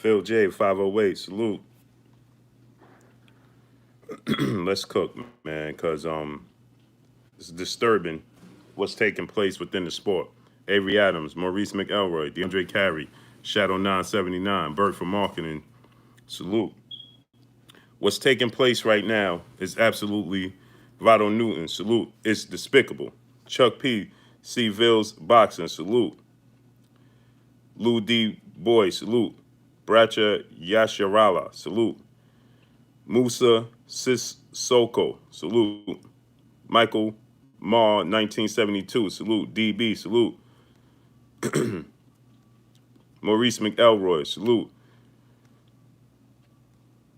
Phil J, 508, salute. Let's cook, man, because it's disturbing what's taking place within the sport. Avery Adams, Maurice McElroy, DeAndre Carey, Shadow 979, Bert for marketing, salute. What's taking place right now is absolutely Vado Newton, salute. It's despicable. Chuck P, C. Ville's boxing, salute. Lou D. Boy, salute. Bracha Yasharala, salute. Musa Sissoko, salute. Michael Ma, 1972, salute. DB, salute. Maurice McElroy, salute.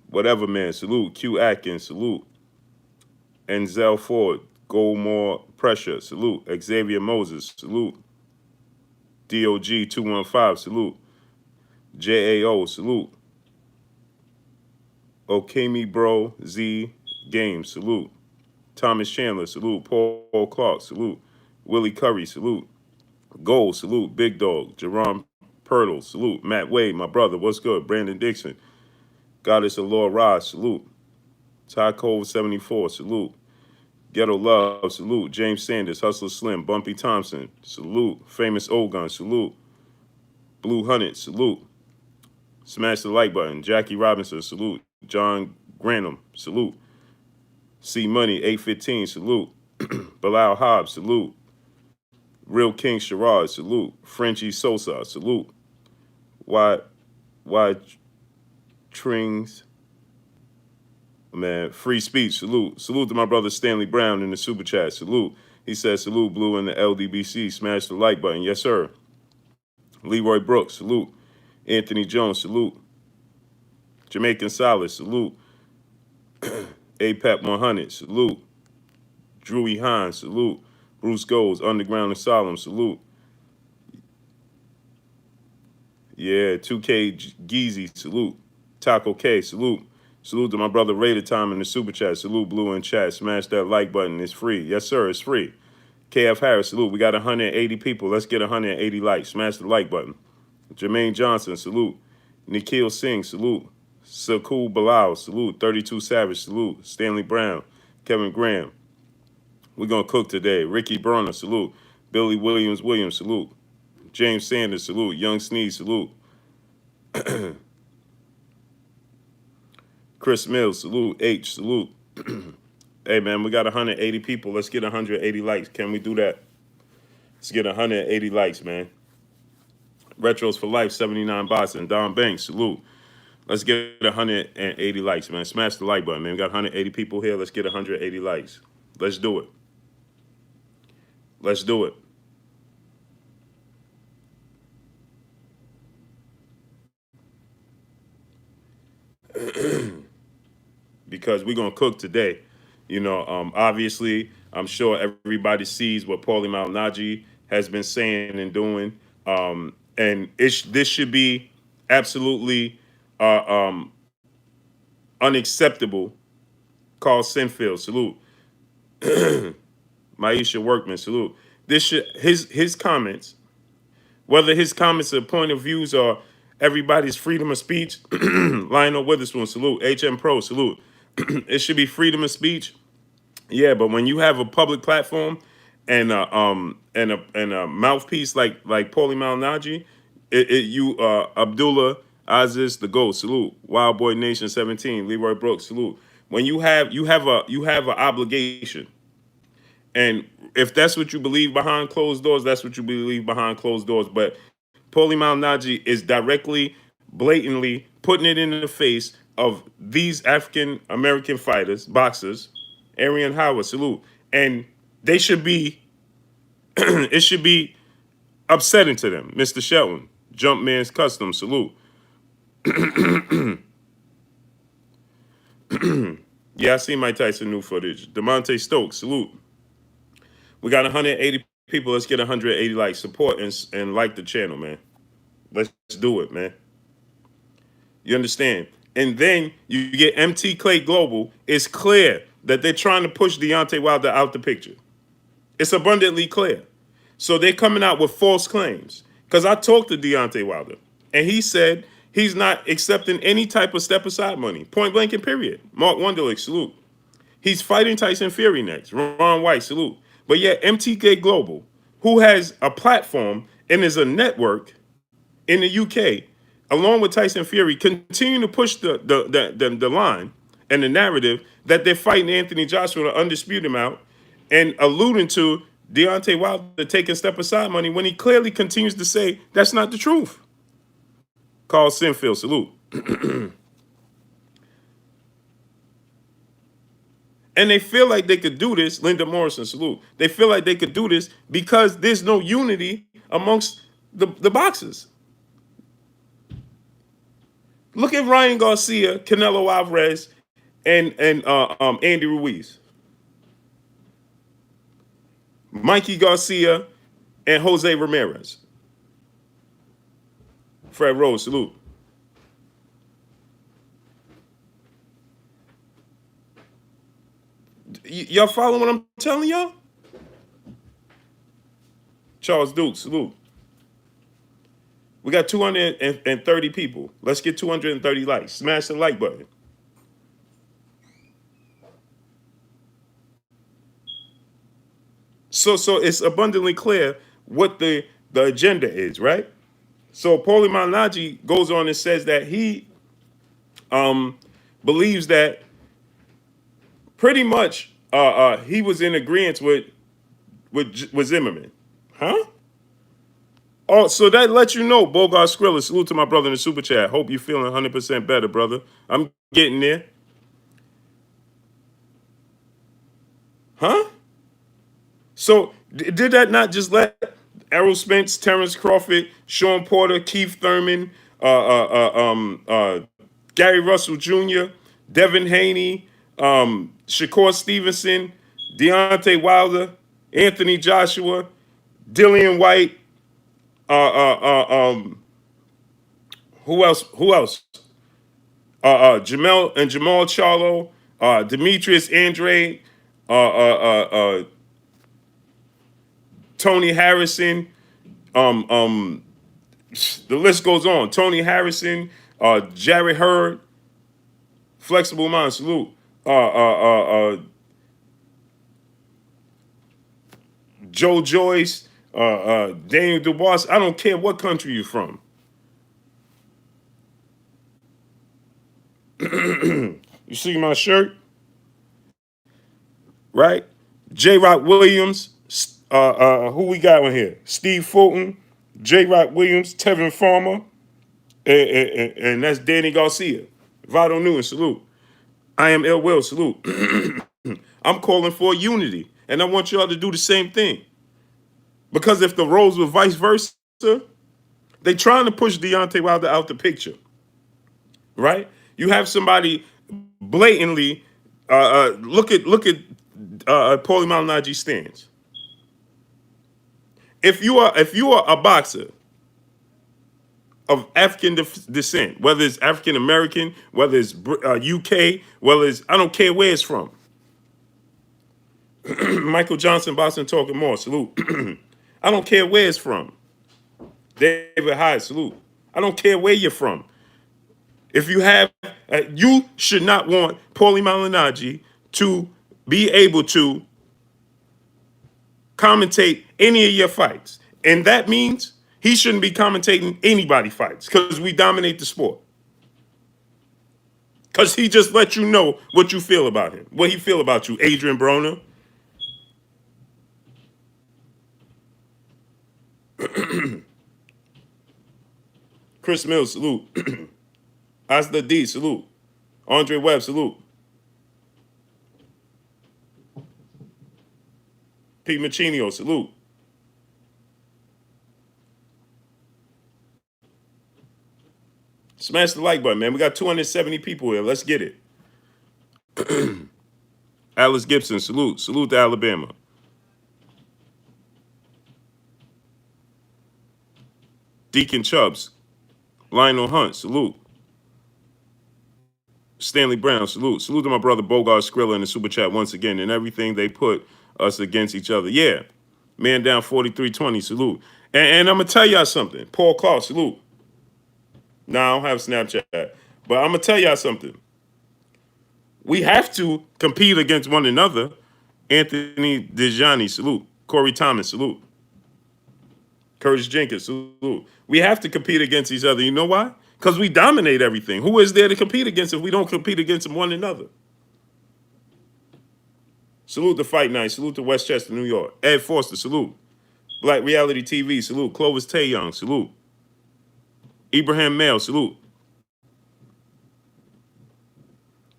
Whatever man, salute. Q Atkins, salute. Enzel Ford, Go More Pressure, salute. Xavier Moses, salute. DOG 215, salute. JAO, salute. Okemi Bro Z Games, salute. Thomas Chandler, salute. Paul Clark, salute. Willie Curry, salute. Gold, salute. Big Dog. Jerome Pirtle, salute. Matt Wade, my brother, what's good? Brandon Dixon. Goddess Allure Rod, salute. Ty Cove 74, salute. Ghetto Love, salute. James Sanders, Hustler Slim, Bumpy Thompson, salute. Famous Ogun, salute. Blue Hunted, salute. Smash the like button. Jackie Robinson, salute. John Granum, salute. C Money, 815, salute. Bilal Hobbs, salute. Real King Sherrod, salute. Frenchie Sosa, salute. Why Trings, man, free speech, salute. Salute to my brother Stanley Brown in the super chat, salute. He says, salute Blue in the LDBC, smash the like button, yes sir. Leroy Brooks, salute. Anthony Jones, salute. Jamaican Solace, salute. APAP 100, salute. Drewy Hines, salute. Bruce Golds, Underground and Solemn, salute. Yeah, 2K Geezy, salute. Taco K, salute. Salute to my brother Raider Time in the super chat. Salute Blue in chat. Smash that like button. It's free. Yes, sir, it's free. KF Harris, salute. We got 180 people. Let's get 180 likes. Smash the like button. Jermaine Johnson, salute. Nikhil Singh, salute. Sakul Bilal, salute. 32 Savage, salute. Stanley Brown, Kevin Graham. We're going to cook today. Ricky Burner, salute. Billy Williams, salute. James Sanders, salute. Young Sneeze, salute. Chris Mills, salute. H, salute. Hey, man, we got 180 people. Let's get 180 likes. Can we do that? Let's get 180 likes, man. Retros for Life, 79 Boston. Don Banks, salute. Let's get 180 likes, man. Smash the like button, man. We got 180 people here. Let's get 180 likes. Let's do it. Let's do it. Because we're going to cook today. You know, obviously, I'm sure everybody sees what Paulie Malignaggi has been saying and doing. And this should be absolutely unacceptable. Carl Sinfield, salute. Maisha Workman, salute. This should his comments, whether his comments are point of views or everybody's freedom of speech. Lionel Witherspoon, salute. HM Pro, salute. It should be freedom of speech. Yeah, but when you have a public platform and a mouthpiece like Paulie Malignaggi, Abdullah Aziz the Ghost, salute. Wild Boy Nation 17, Leroy Brooks, salute. When you have an obligation, and if that's what you believe behind closed doors, that's what you believe behind closed doors. But Paulie Malignaggi is directly, blatantly putting it in the face of these African American fighters, boxers. Arian Howard, salute. And they should be, it should be upsetting to them. Mr. Shelton, Jumpman's Custom, salute. Yeah, I see Mike Tyson new footage. DeMonte Stokes, salute. We got 180 people. Let's get 180 likes. Support and like the channel, man. Let's do it, man. You understand? And then you get MT Clay Global. It's clear that they're trying to push Deontay Wilder out the picture. It's abundantly clear. So they're coming out with false claims. Because I talked to Deontay Wilder, and he said He's not accepting any type of step aside money. Point blank and period. Mark Wonderlick, salute. He's fighting Tyson Fury next. Ron White, salute. But yet MTK Global, who has a platform and is a network in the UK, along with Tyson Fury, continue to push the line and the narrative that they're fighting Anthony Joshua to undispute him out, and alluding to Deontay Wilder taking step aside money when he clearly continues to say that's not the truth. Carl Sinfield, salute. And they feel like they could do this, Linda Morrison, salute. They feel like they could do this because there's no unity amongst the boxers. Look at Ryan Garcia, Canelo Alvarez, and Andy Ruiz. Mikey Garcia and Jose Ramirez. Fred Rose, salute. Y'all follow what I'm telling y'all? Charles Duke, salute. We got 230 people. Let's get 230 likes. Smash the like button. So it's abundantly clear what the agenda is, right? So Paulie Malignaggi goes on and says that he believes that pretty much he was in agreement with Zimmerman. Huh? Oh, so that lets you know, Bogart Skrilla. Salute to my brother in the super chat. Hope you're feeling 100% better, brother. I'm getting there. Huh? So did that not just let Errol Spence, Terrence Crawford, Shawn Porter, Keith Thurman, Gary Russell Jr., Devin Haney, Shakur Stevenson, Deontay Wilder, Anthony Joshua, Dillian White, who else? Jamal Charlo, Demetrius Andrade, Tony Harrison, the list goes on. Tony Harrison, Jared Hurd, Flexible Mind, salute. Joe Joyce, Daniel Dubois. I don't care what country you're from. You see my shirt? Right? J. Rock Williams, who we got on here? Steve Fulton, J. Rock Williams, Tevin Farmer, and that's Danny Garcia. Vado Newton, salute. I am Ill Will, salute. I'm calling for unity, and I want y'all to do the same thing. Because if the roles were vice versa, they trying to push Deontay Wilder out the picture, right? You have somebody blatantly look at Paulie Malignaggi's stance. If you are a boxer of African descent, whether it's African American, whether it's UK, whether it's, I don't care where it's from. Michael Johnson, Boston Talking More, salute. I don't care where it's from. David Hyde, salute. I don't care where you're from. If you have, you should not want Paulie Malignaggi to be able to commentate any of your fights. And that means he shouldn't be commentating anybody's fights because we dominate the sport. Because he just let you know what you feel about him. What he feel about you, Adrian Broner. Chris Mills, salute. Asda D, salute. Andre Webb, salute. Pete Machinio, salute. Smash the like button, man. We got 270 people here. Let's get it. Alice Gibson, salute. Salute to Alabama. Deacon Chubbs. Lionel Hunt, salute. Stanley Brown, salute. Salute to my brother Bogart Skrilla in the super chat once again, and everything they put us against each other. Yeah. Man down 4320, salute. And I'm going to tell y'all something. Paul Clark, salute. No, I don't have Snapchat. But I'm gonna tell y'all something. We have to compete against one another. Anthony Dejani, salute. Corey Thomas, salute. Curtis Jenkins, salute. We have to compete against each other. You know why? Because we dominate everything. Who is there to compete against if we don't compete against one another? Salute to Fight Night. Salute to Westchester, New York. Ed Forster, salute. Black Reality TV, salute. Clovis Taeyong, salute. Ibrahim Mail, salute.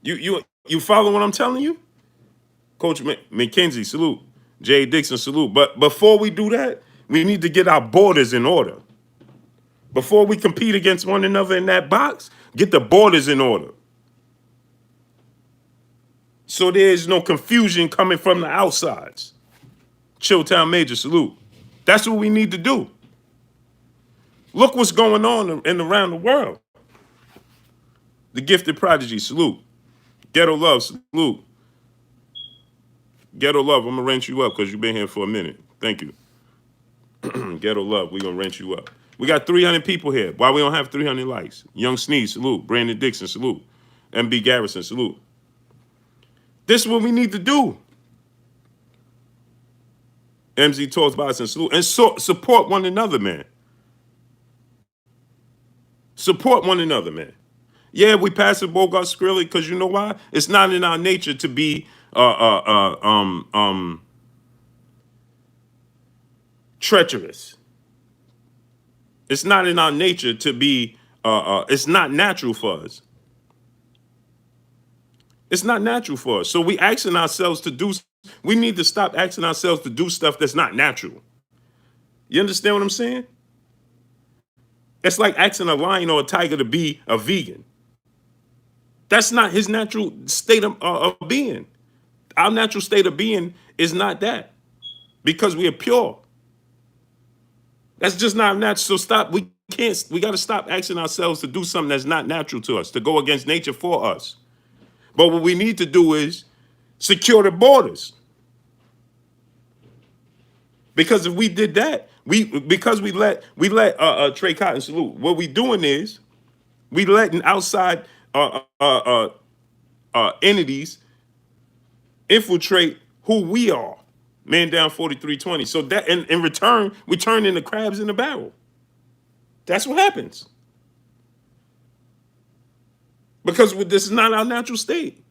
You follow what I'm telling you? Coach McKenzie, salute. Jay Dixon, salute. But before we do that, we need to get our borders in order. Before we compete against one another in that box, get the borders in order. So there's no confusion coming from the outsides. Chilltown Major, salute. That's what we need to do. Look what's going on in around the world. The Gifted Prodigy, salute. Ghetto Love, salute. Ghetto Love, I'm going to rent you up because you've been here for a minute. Thank you. Ghetto Love, we're going to rent you up. We got 300 people here. Why we don't have 300 likes? Young Sneeze, salute. Brandon Dixon, salute. MB Garrison, salute. This is what we need to do. MZ Talks Boston, salute. And support one another, man. Support one another, man. Yeah, we passive Bogart Skrilly because you know why? It's not in our nature to be treacherous. It's not in our nature to be. It's not natural for us. It's not natural for us. So we asking ourselves to do. We need to stop asking ourselves to do stuff that's not natural. You understand what I'm saying? It's like asking a lion or a tiger to be a vegan. That's not his natural state of being. Our natural state of being is not that because we are pure. That's just not natural. So stop. We got to stop asking ourselves to do something that's not natural to us, to go against nature for us. But what we need to do is secure the borders. Because if we did that, because we let Trey Cotton, salute. What we doing is we letting outside entities infiltrate who we are. Man down 43-20. So that in return, we turn into crabs in the barrel. That's what happens. Because this is not our natural state.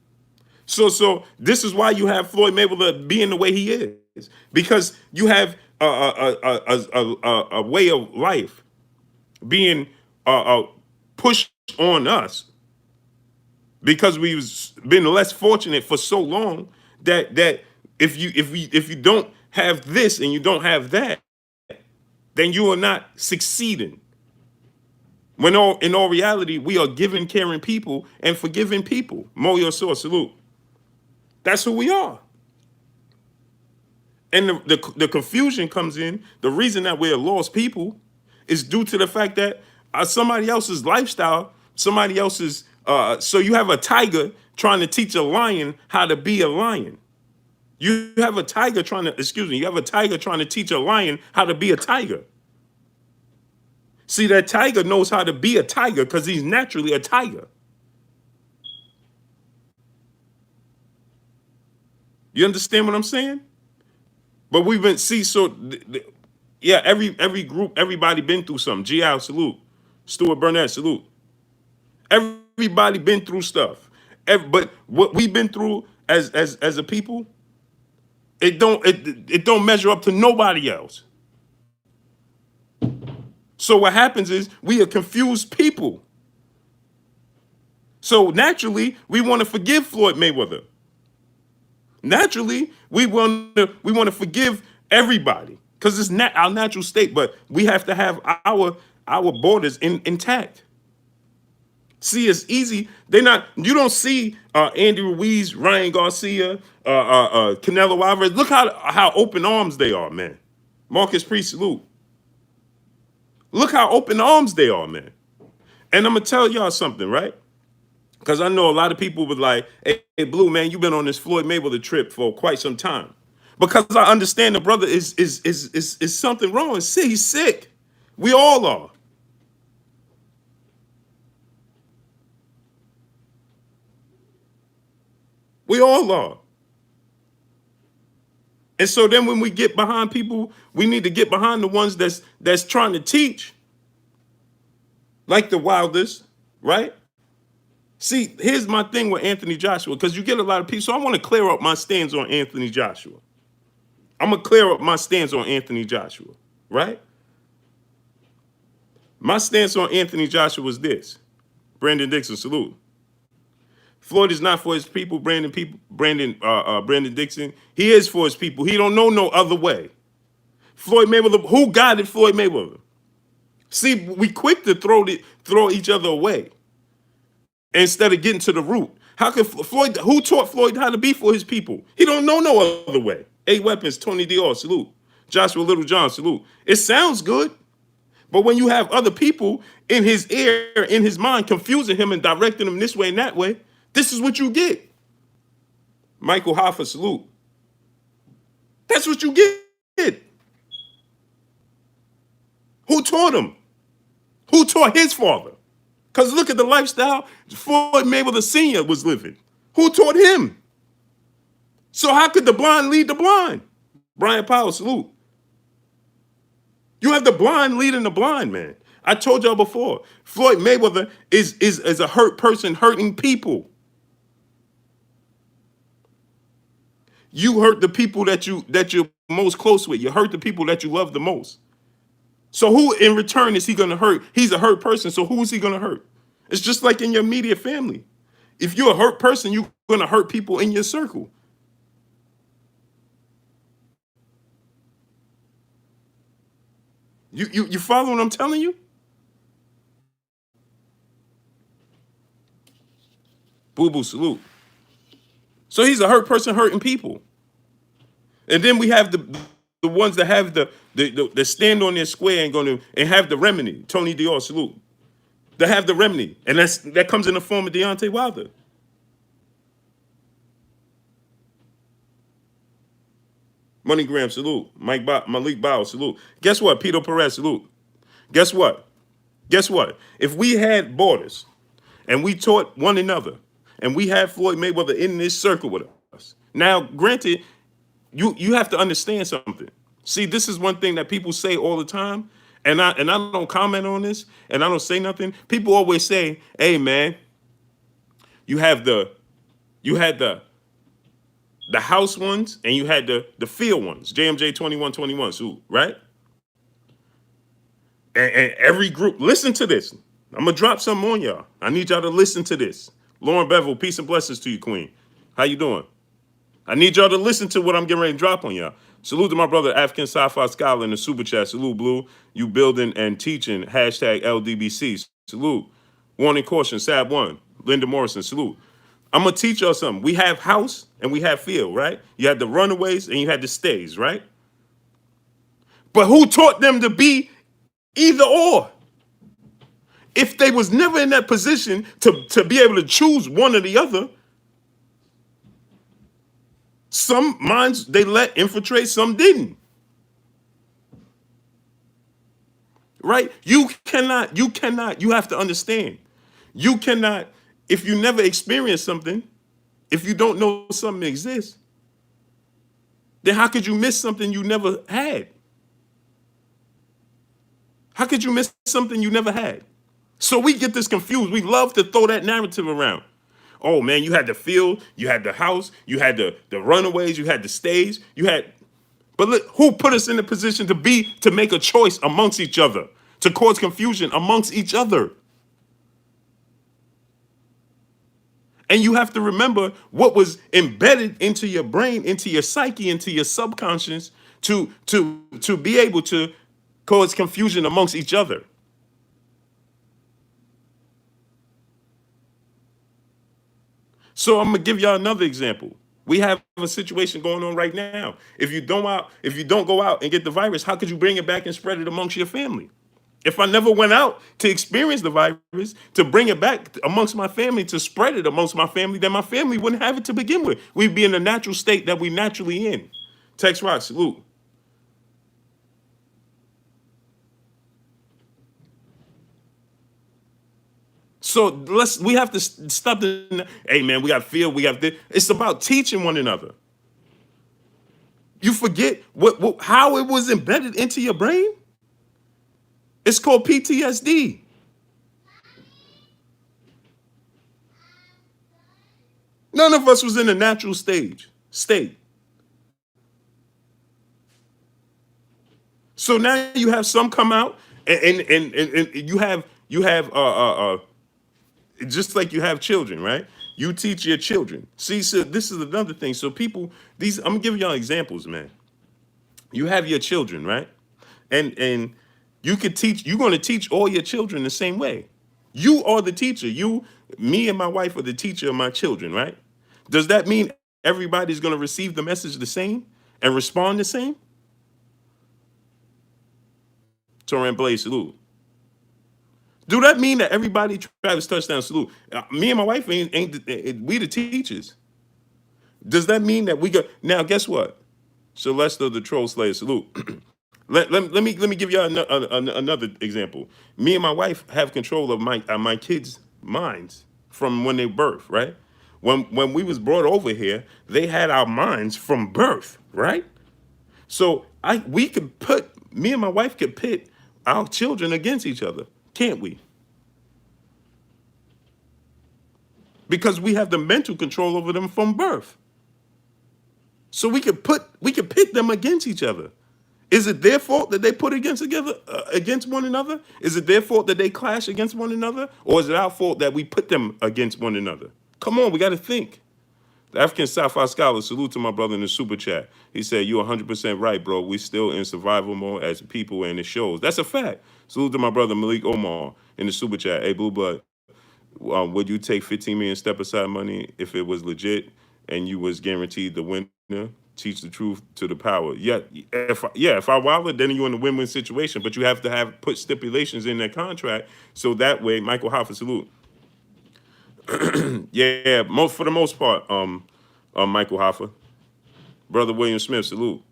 So this is why you have Floyd Mayweather being the way he is. Because you have a way of life being pushed on us because we've been less fortunate for so long that if you don't have this and you don't have that, then you are not succeeding. When in all reality, we are giving, caring people and forgiving people. Moyo Source, salute. That's who we are. And the confusion comes in. The reason that we're lost people is due to the fact that somebody else's lifestyle, somebody else's. So you have a tiger trying to teach a lion how to be a lion. You have a tiger trying to teach a lion how to be a tiger. See, that tiger knows how to be a tiger because he's naturally a tiger. You understand what I'm saying? But we've been yeah. Every group, everybody been through something. G.I. salute. Stuart Burnett, salute. Everybody been through stuff. But what we've been through as a people, it don't measure up to nobody else. So what happens is we are confused people. So naturally, we want to forgive Floyd Mayweather. Naturally, we want to forgive everybody because it's not our natural state. But we have to have our borders intact. See, it's easy. You don't see Andy Ruiz, Ryan Garcia, Canelo Alvarez. Look how open arms they are, man. Marcus Priest, salute. Look how open arms they are, man. And I'm gonna tell y'all something, right? Because I know a lot of people would like, hey, Blue, man, you've been on this Floyd Mayweather trip for quite some time. Because I understand the brother is something wrong. He's sick. We all are. We all are. And so then when we get behind people, we need to get behind the ones that's trying to teach, like the Wilders, right? See, here's my thing with Anthony Joshua, because you get a lot of people. So I want to clear up my stance on Anthony Joshua. I'm going to clear up my stance on Anthony Joshua, right? My stance on Anthony Joshua was this. Brandon Dixon, salute. Floyd is not for his people. Brandon Dixon, he is for his people. He don't know no other way. Floyd Mayweather, who guided Floyd Mayweather? See, we quick to throw each other away instead of getting to the root. How could Floyd? Who taught Floyd how to be for his people? He don't know no other way. 8 Weapons, Tony Dior, salute. Joshua Littlejohn, salute. It sounds good, but when you have other people in his ear, in his mind, confusing him and directing him this way and that way, this is what you get. Michael Hoffa, salute. That's what you get. Who taught him? Who taught his father? Because look at the lifestyle Floyd Mayweather Sr. was living. Who taught him? So how could the blind lead the blind? Brian Powell, salute. You have the blind leading the blind, man. I told y'all before, Floyd Mayweather is a hurt person hurting people. You hurt the people that you're most close with. You hurt the people that you love the most. So who in return is he going to hurt? He's a hurt person, so who is he going to hurt? It's just like in your immediate family. If you're a hurt person, you're going to hurt people in your circle. You follow what I'm telling you? Boo-boo, salute. So he's a hurt person hurting people. And then we have the ones that have the stand on their square and have the remedy. Tony Dior, salute. They have the remedy. And that comes in the form of Deontay Wilder. MoneyGram, salute. Malik Bow, salute. Guess what? Peter Perez, salute. Guess what? If we had borders and we taught one another and we had Floyd Mayweather in this circle with us. Now, granted, you have to understand something. See, this is one thing that people say all the time, and I don't comment on this, and I don't say nothing. People always say, "Hey, man, you had the house ones and you had the field ones, JMJ 2121, so right? And every group, listen to this. I'm gonna drop something on y'all. I need y'all to listen to this. Lauren Bevel, peace and blessings to you, Queen. How you doing? I need y'all to listen to what I'm getting ready to drop on y'all. Salute to my brother, African Sci-Fi Scholar in the Super Chat. Salute, Blue. You building and teaching. Hashtag LDBC. Salute. Warning, caution, Sab 1. Linda Morrison, salute. I'm going to teach y'all something. We have house and we have field, right? You had the runaways and you had the stays, right? But who taught them to be either or? If they was never in that position to be able to choose one or the other, some minds they let infiltrate, some didn't. Right? You have to understand. You cannot, if you never experience something, if you don't know something exists, then how could you miss something you never had? How could you miss something you never had? So we get this confused. We love to throw that narrative around. Oh man, you had the field, you had the house, you had the runaways, you had the stage, but look, who put us in the position to make a choice amongst each other, to cause confusion amongst each other? And you have to remember what was embedded into your brain, into your psyche, into your subconscious to be able to cause confusion amongst each other. So I'm gonna give y'all another example. We have a situation going on right now. If you don't go out and get the virus, how could you bring it back and spread it amongst your family? If I never went out to experience the virus, to bring it back amongst my family, to spread it amongst my family, then my family wouldn't have it to begin with. We'd be in the natural state that we naturally in. Tex Rock, salute. So we have to stop the, hey man, we got feel, we got this. It's about teaching one another. You forget how it was embedded into your brain? It's called PTSD. None of us was in a natural state. So now you have some come out, and you have just like you have children, right? You teach your children. See, so this is another thing. So people, I'm gonna give y'all examples, man. You have your children, right? And you could teach. You're gonna teach all your children the same way. You are the teacher. Me, and my wife are the teacher of my children, right? Does that mean everybody's gonna receive the message the same and respond the same? Torrent Blaze, salute. Do that mean that everybody Travis touchdown salute? Me and my wife we the teachers. Does that mean that we got now? Guess what? Celeste the Troll Slayer salute. let me give you another example. Me and my wife have control of my kids' minds from when they birth, right? When we was brought over here, they had our minds from birth, right? So me and my wife could pit our children against each other, can't we? Because we have the mental control over them from birth. So we could pit them against each other. Is it their fault that they put against one another? Is it their fault that they clash against one another? Or is it our fault that we put them against one another? Come on, we got to think. The African Sapphire Scholar, salute to my brother in the super chat. He said, you're 100% right, bro. We still in survival mode as people, and it shows. That's a fact. Salute to my brother Malik Omar in the super chat. Hey, Blue Blood, would you take 15 million step aside money if it was legit and you was guaranteed the winner? Teach the truth to the power. Yeah, if I Wilder, then you're in a win-win situation. But you have to put stipulations in that contract so that way, Michael Hoffa, salute. Yeah, for the most part, Michael Hoffa. Brother William Smith, salute.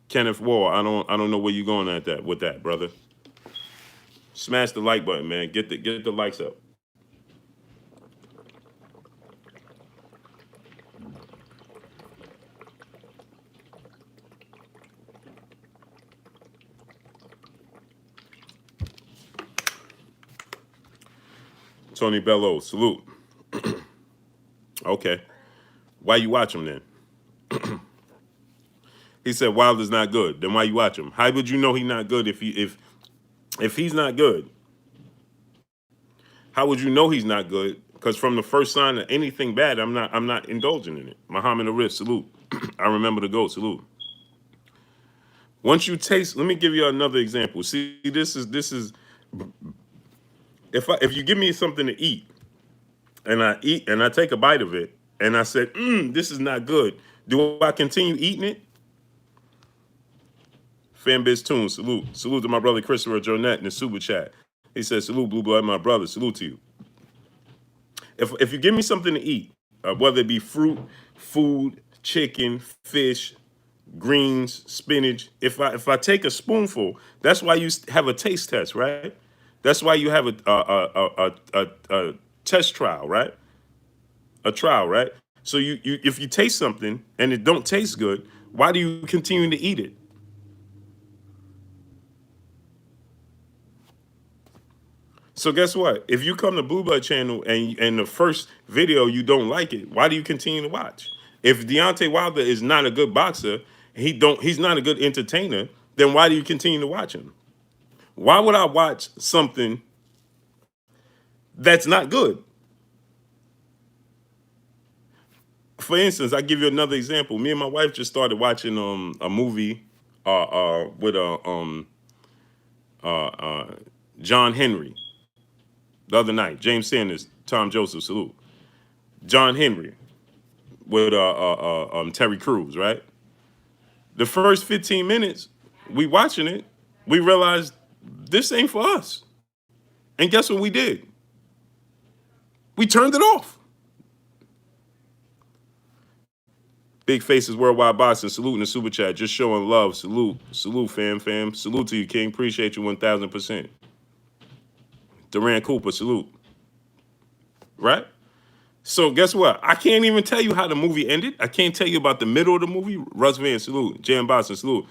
Kenneth Wall, I don't know where you're going with that, brother. Smash the like button, man. Get the likes up. Tony Bello, salute. Okay. Why you watch him then? He said Wilder's not good. Then why you watch him? How would you know he's not good if he's not good? How would you know he's not good? Because from the first sign of anything bad, I'm not indulging in it. Muhammad Arif, salute. I remember the GOAT, salute. Once you taste, let me give you another example. See, this is if you give me something to eat, and I eat and I take a bite of it, and I said, this is not good. Do I continue eating it? Fanbiz Toon, salute. Salute to my brother Christopher Jonette in the super chat. He says, salute, Blue Blood, my brother. Salute to you. If you give me something to eat, whether it be fruit, food, chicken, fish, greens, spinach, if I take a spoonful, that's why you have a taste test, right? That's why you have a test trial, right? A trial, right? So if you taste something and it don't taste good, why do you continue to eat it? So guess what? If you come to Blue Blood channel and the first video you don't like it, why do you continue to watch? If Deontay Wilder is not a good boxer, he's not a good entertainer, then why do you continue to watch him? Why would I watch something that's not good? For instance, I give you another example. Me and my wife just started watching a movie with John Henry the other night. James Sanders, Tom Joseph, salute. John Henry with Terry Crews, right? The first 15 minutes, we watching it, we realized this ain't for us. And guess what we did? We turned it off. Big Faces Worldwide Boxing, salute in the super chat. Just showing love. Salute. Salute, fam. Salute to you, King. Appreciate you 1,000%. Duran Cooper, salute. Right? So guess what? I can't even tell you how the movie ended. I can't tell you about the middle of the movie. Russ Van, salute. Jam Boston, salute.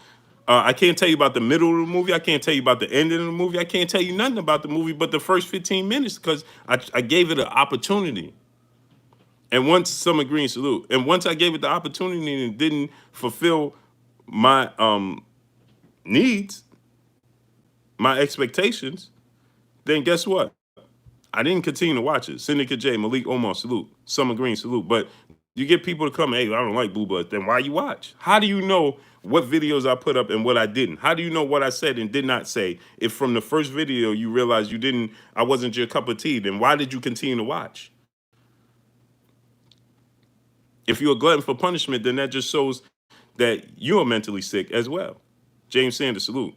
I can't tell you about the middle of the movie. I can't tell you about the ending of the movie. I can't tell you nothing about the movie but the first 15 minutes because I gave it an opportunity. And once Summer Green, salute. And once I gave it the opportunity and it didn't fulfill my needs, my expectations, then guess what? I didn't continue to watch it. Syndicate J, Malik Omar, salute. Summer Green, salute. But you get people to come, hey, I don't like Blue Bloods. Then why you watch? How do you know what videos I put up and what I didn't? How do you know what I said and did not say? If from the first video you realized I wasn't your cup of tea, then why did you continue to watch? If you're a glutton for punishment, then that just shows that you're mentally sick as well. James Sanders, salute.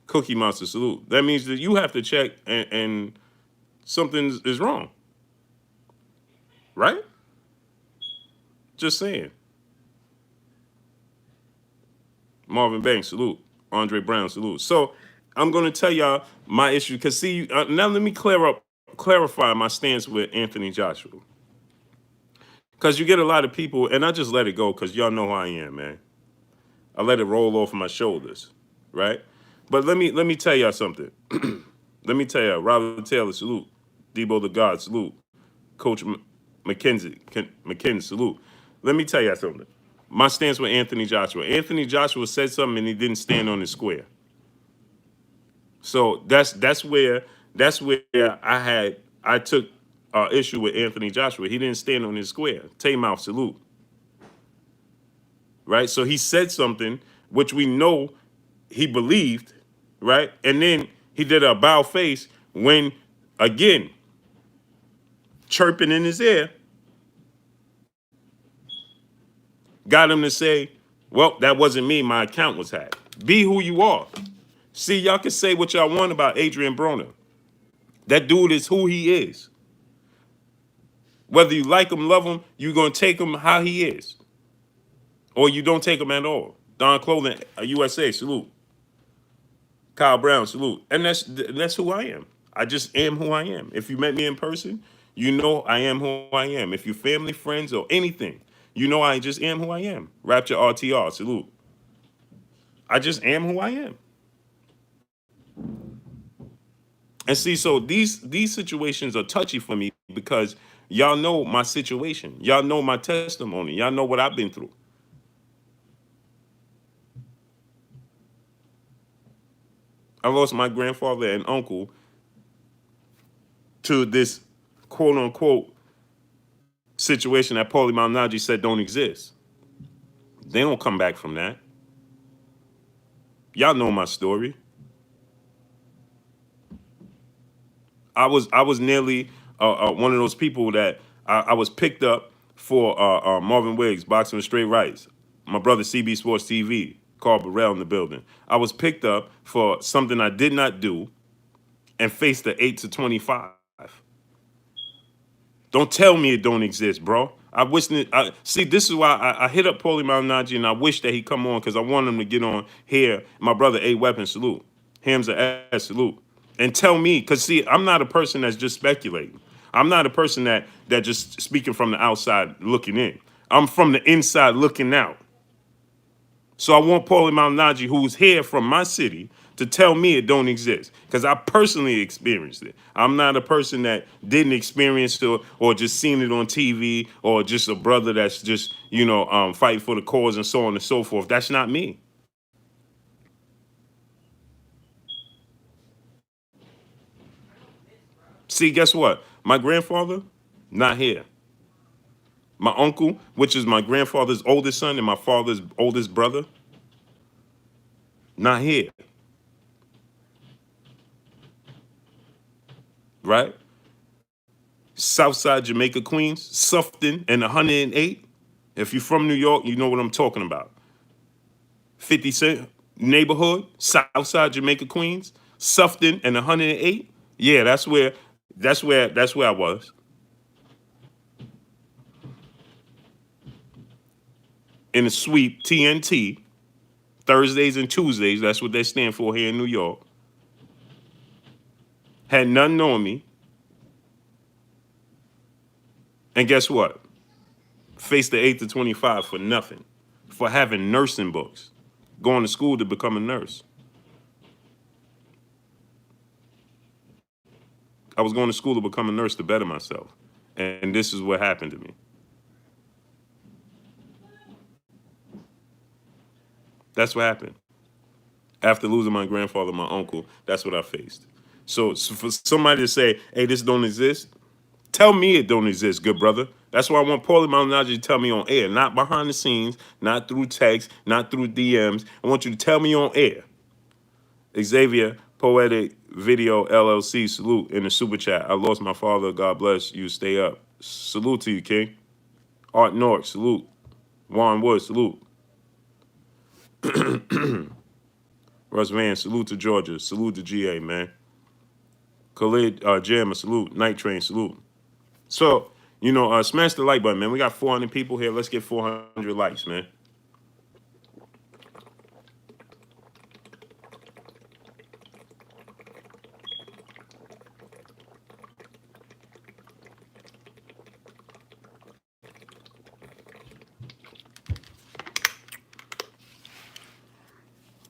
Cookie Monster, salute. That means that you have to check and something is wrong. Right? Just saying. Marvin Banks, salute. Andre Brown, salute. So I'm going to tell y'all my issue because see, now let me clarify my stance with Anthony Joshua. Because you get a lot of people, and I just let it go because y'all know who I am, man. I let it roll off my shoulders, right? But let me tell y'all something. Let me tell y'all, Robert Taylor, salute. Debo the God, salute. Coach McKenzie, salute. Let me tell y'all something. My stance with Anthony Joshua. Anthony Joshua said something and he didn't stand on his square. So that's where I took issue with Anthony Joshua. He didn't stand on his square. Taymouth, salute. Right? So he said something which we know he believed, right? And then he did a bow face when, again, chirping in his ear, got him to say, well, that wasn't me. My account was hacked. Be who you are. See, y'all can say what y'all want about Adrian Broner. That dude is who he is. Whether you like him, love him, you're going to take him how he is. Or you don't take him at all. Don Clothing, USA, salute. Kyle Brown, salute. And that's who I am. I just am who I am. If you met me in person, you know I am who I am. If you're family, friends, or anything, you know I just am who I am. Rapture RTR, salute. I just am who I am. And see, so these situations are touchy for me because y'all know my situation. Y'all know my testimony. Y'all know what I've been through. I lost my grandfather and uncle to this quote-unquote situation that Paulie Malignaggi said don't exist. They don't come back from that. Y'all know my story. I was nearly one of those people that I was picked up for Marvin Wiggs, Boxing with Straight Rights. My brother CB Sports TV, Carl Burrell in the building. I was picked up for something I did not do and faced the 8 to 25. Don't tell me it don't exist, bro. I wish see, this is why I hit up Paulie Malignaggi and I wish that he come on because I want him to get on here. My brother A Weapon, salute. Hamza S, salute. And tell me, because see, I'm not a person that's just speculating. I'm not a person that just speaking from the outside looking in. I'm from the inside looking out. So I want Paulie Malignaggi, who's here from my city, to tell me it don't exist. Because I personally experienced it. I'm not a person that didn't experience it or just seen it on TV or just a brother that's just, fighting for the cause and so on and so forth. That's not me. See, guess what? My grandfather, not here. My uncle, which is my grandfather's oldest son and my father's oldest brother, not here. Right? Southside Jamaica, Queens, Sufton and 108. If you're from New York, you know what I'm talking about. 50 Cent neighborhood, Southside Jamaica, Queens, Sufton and 108. Yeah, that's where I was. in the sweep, TNT, Thursdays and Tuesdays, that's what they stand for here in New York. Had nothing on me. And guess what? Faced the 8 to 25 for nothing. For having nursing books. Going to school to become a nurse. I was going to school to become a nurse to better myself. And this is what happened to me. That's what happened. After losing my grandfather, my uncle, that's what I faced. So for somebody to say, hey, this don't exist, tell me it don't exist, good brother. That's why I want Paulie Malignaggi to tell me on air, not behind the scenes, not through text, not through DMs. I want you to tell me on air. Xavier, Poetic Video LLC, salute in the super chat. I lost my father. God bless you. Stay up. Salute to you, King. Art Nork, salute. Warren Wood, salute. Russ Van, salute to Georgia. Salute to GA, man. Khalid Jammer, salute. Night Train, salute. So, smash the like button, man. We got 400 people here. Let's get 400 likes, man.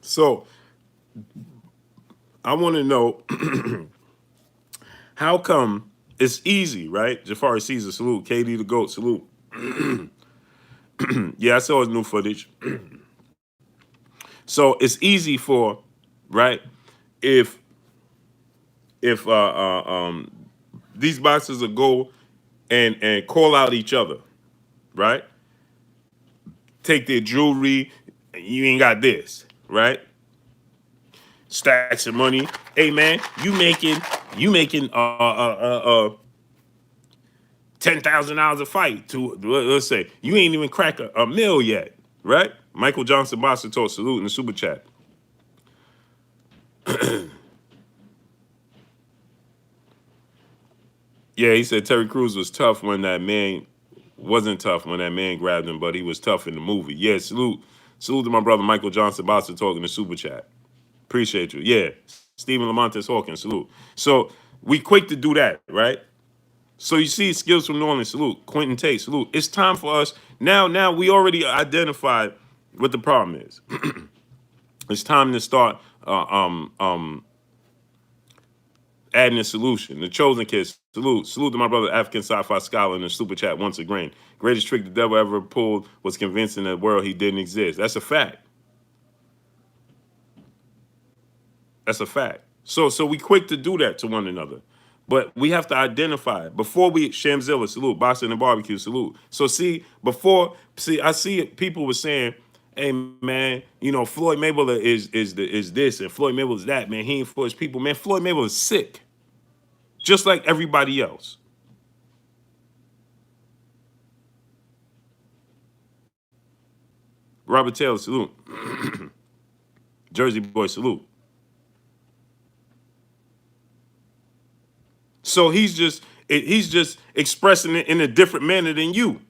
So, I want to know how come it's easy, right? Jafari Caesar, salute. KD the GOAT, salute. Yeah, I saw his new footage. So it's easy for, right? If these boxers will go and call out each other, right? Take their jewelry, you ain't got this, right? Stacks of money. Hey man, you making $10,000 a fight to, let's say, you ain't even crack a mill yet, right? Michael Johnson Boxer Talk, salute in the super chat. Yeah, he said Terry Crews was tough when that man wasn't tough when that man grabbed him, but he was tough in the movie. Yeah, salute to my brother Michael Johnson Boxer Talk in the super chat. Appreciate you. Yeah, Stephen Lamontes Hawkins, salute. So we quick to do that, right? So you see Skills from New Orleans, salute. Quentin Tate, salute. It's time for us. Now we already identified what the problem is. It's time to start adding a solution. The Chosen Kids, salute. Salute to my brother African Sci-Fi Scholar in the super chat once again. Greatest trick the devil ever pulled was convincing the world he didn't exist. That's a fact. That's a fact. So we quick to do that to one another. But we have to identify it. Before we, Shamzilla, salute. Boxing and Barbecue, salute. So I see people were saying, hey, man, Floyd Mayweather is this and Floyd Mayweather is that, man. He ain't for his people. Man, Floyd Mayweather is sick. Just like everybody else. Robert Taylor, salute. Jersey Boy, salute. So he's just expressing it in a different manner than you.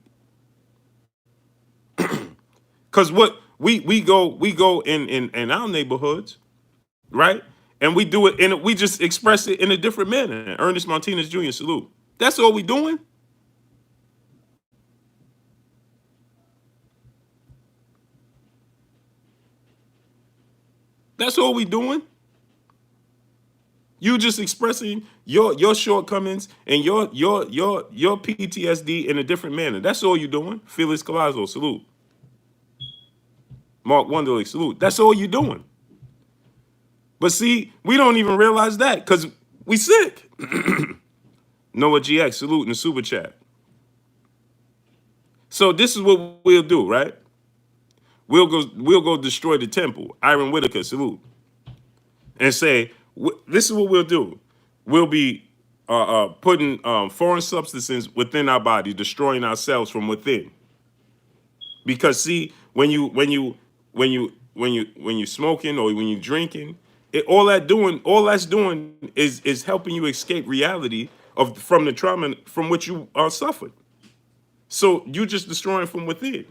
Because what we go in our neighborhoods, right? And we do it and we just express it in a different manner. Ernest Martinez Jr., salute. That's all we doing. That's all we doing. You just expressing your shortcomings and your PTSD in a different manner. That's all you doing. Felix Collazo, salute. Mark Wonderly, salute. That's all you doing. But see, we don't even realize that because we sick. Noah GX, salute in the super chat. So this is what we'll do, right? We'll go destroy the temple. Iron Whitaker, salute. And say, this is what we'll do. We'll be putting foreign substances within our body, destroying ourselves from within. Because see, when you smoking or when you drinking, all that's doing is helping you escape reality from the trauma from which you suffered. So you just destroying from within.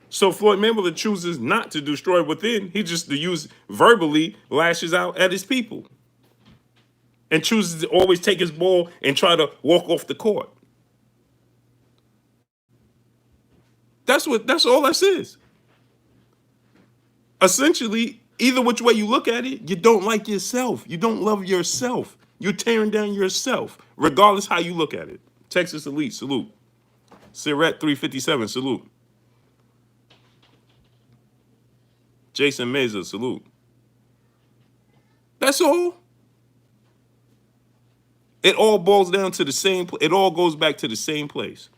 So Floyd Mayweather chooses not to destroy within. He just to use verbally lashes out at his people and chooses to always take his ball and try to walk off the court. That's all this is. Essentially, either which way you look at it, you don't like yourself. You don't love yourself. You're tearing down yourself, regardless how you look at it. Texas Elite, salute. Siret 357, salute. Jason Meza, salute. That's all. It all boils down to the same. It all goes back to the same place.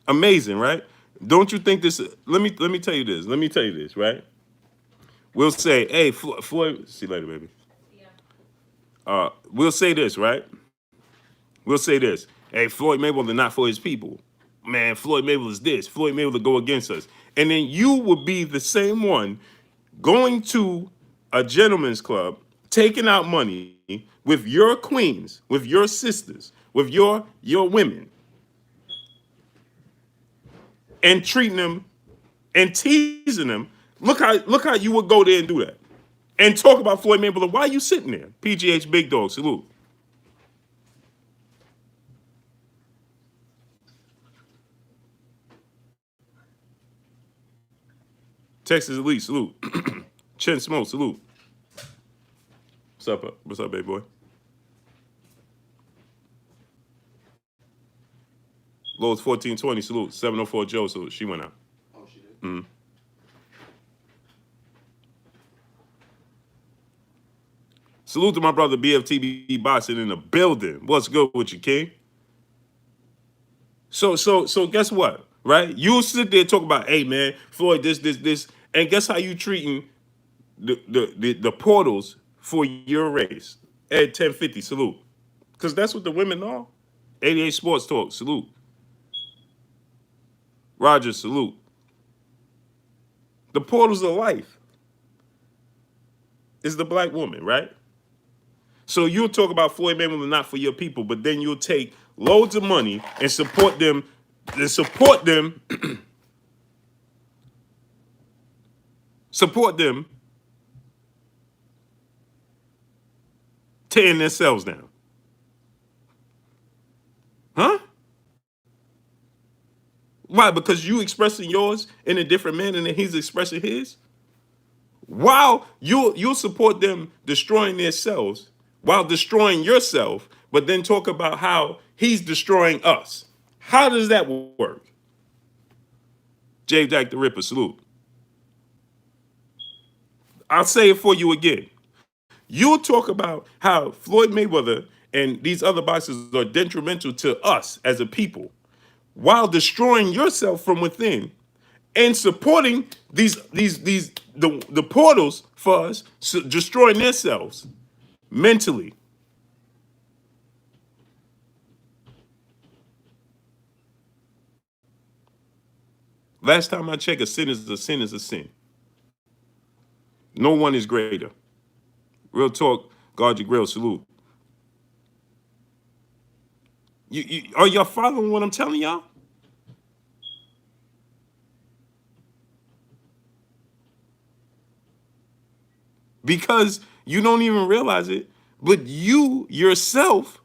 Amazing, right? Don't you think this? Let me tell you this. Let me tell you this, right? We'll say, hey, Floyd. See you later, baby. We'll say this, right? We'll say this. Hey, Floyd Mayweather not for his people. Man, Floyd Mayweather's this. Floyd Mayweather go against us. And then you would be the same one going to a gentleman's club, taking out money with your queens, with your sisters, with your women, and treating them and teasing them. Look how you would go there and do that. And talk about Floyd Mayweather. Why are you sitting there? PGH Big Dog, salute. Texas Elite, salute. Chin Smoke, salute. What's up, baby boy? Lowe's 1420, salute. 704 Joe, salute. She went out. Oh, she did? Mm. Salute to my brother BFTB Boxing in the building. What's good with you, King? So guess what? Right? You sit there and talk about, hey man, Floyd, this, and guess how you treating the portals for your race? Ed 1050, salute. Because that's what the women are. 88 Sports Talk, salute. Roger, salute. The portals of life is the black woman, right? So you'll talk about Floyd Mayweather not for your people, but then you'll take loads of money and support them, support them tearing themselves down. Huh? Why? Because you expressing yours in a different manner than he's expressing his? While you'll support them destroying themselves while destroying yourself, but then talk about how he's destroying us. How does that work? J. Jack the Ripper, salute. I'll say it for you again. You'll talk about how Floyd Mayweather and these other boxers are detrimental to us as a people while destroying yourself from within and supporting the portals for us, destroying themselves mentally. Last time I checked, a sin is a sin is a sin. No one is greater. Real talk, guard your grill, salute. Are y'all following what I'm telling y'all? Because you don't even realize it, but you yourself,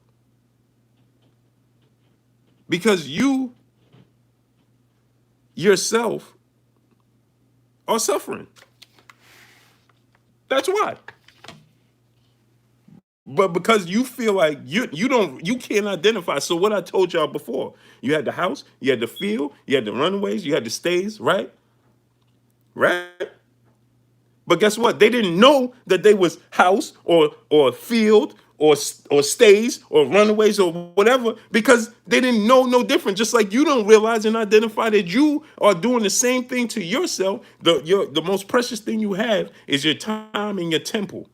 because you yourself are suffering. That's why. But because you feel like you can't identify. So what I told y'all before, you had the house, you had the field, you had the runways, you had the stays, right? Right? But guess what? They didn't know that they was house or field or stays or runaways or whatever because they didn't know no different. Just like you don't realize and identify that you are doing the same thing to yourself. The most precious thing you have is your time and your temple.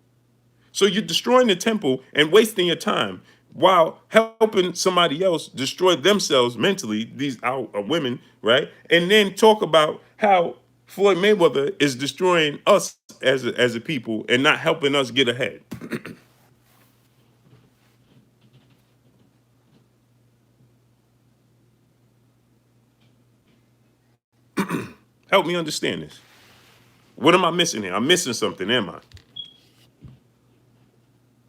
So you're destroying the temple and wasting your time while helping somebody else destroy themselves mentally, these are women, right? And then talk about how Floyd Mayweather is destroying us as a people and not helping us get ahead. Help me understand this. What am I missing here? I'm missing something, am I?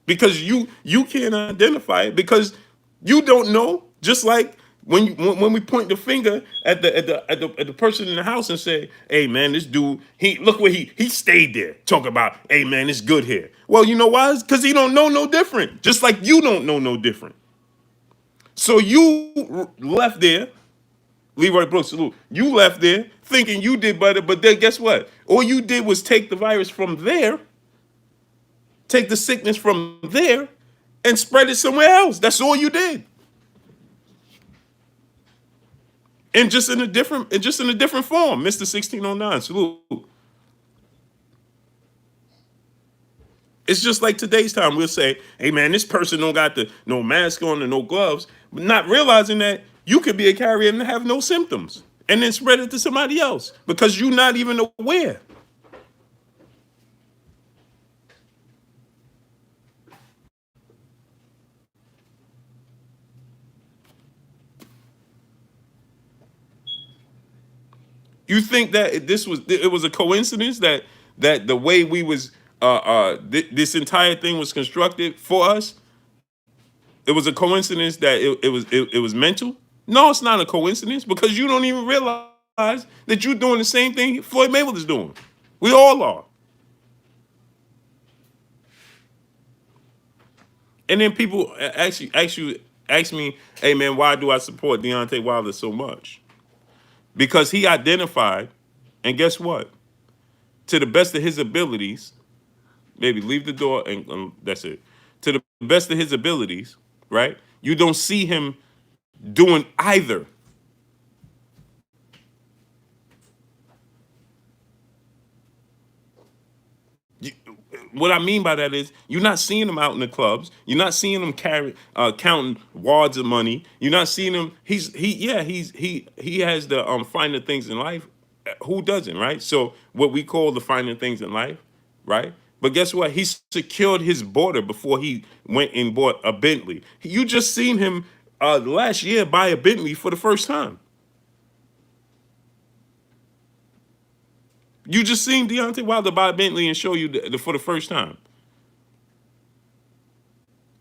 Because you can't identify it because you don't know. Just like when we point the finger at the person in the house and say, "Hey man, this dude, he look where he stayed there." Talk about, "Hey man, it's good here." Well, you know why? It's because he don't know no different. Just like you don't know no different. So you left there, Leroy Brooks, salute. You left there thinking you did better, but then guess what? All you did was take the virus from there, take the sickness from there, and spread it somewhere else. That's all you did. And just in a different form. Mr. 1609, salute. It's just like today's time. We'll say, hey man, this person don't got the no mask on and no gloves, but not realizing that you could be a carrier and have no symptoms and then spread it to somebody else because you're not even aware. You think that it was a coincidence that the way we was this entire thing was constructed for us? It was a coincidence that it was mental? No, it's not a coincidence because you don't even realize that you're doing the same thing Floyd Mayweather's doing. We all are. And then people ask me, hey man, why do I support Deontay Wilder so much? Because he identified, and guess what? To the best of his abilities, maybe leave the door and that's it. To the best of his abilities, right? You don't see him doing either. You, what I mean by that is you're not seeing him out in the clubs. You're not seeing him counting wads of money. You're not seeing him. He has the finding things in life. Who doesn't, right? So what we call the finding things in life, right? But guess what? He secured his border before he went and bought a Bentley. You just seen him last year buy a Bentley for the first time. You just seen Deontay Wilder buy a Bentley and show you for the first time.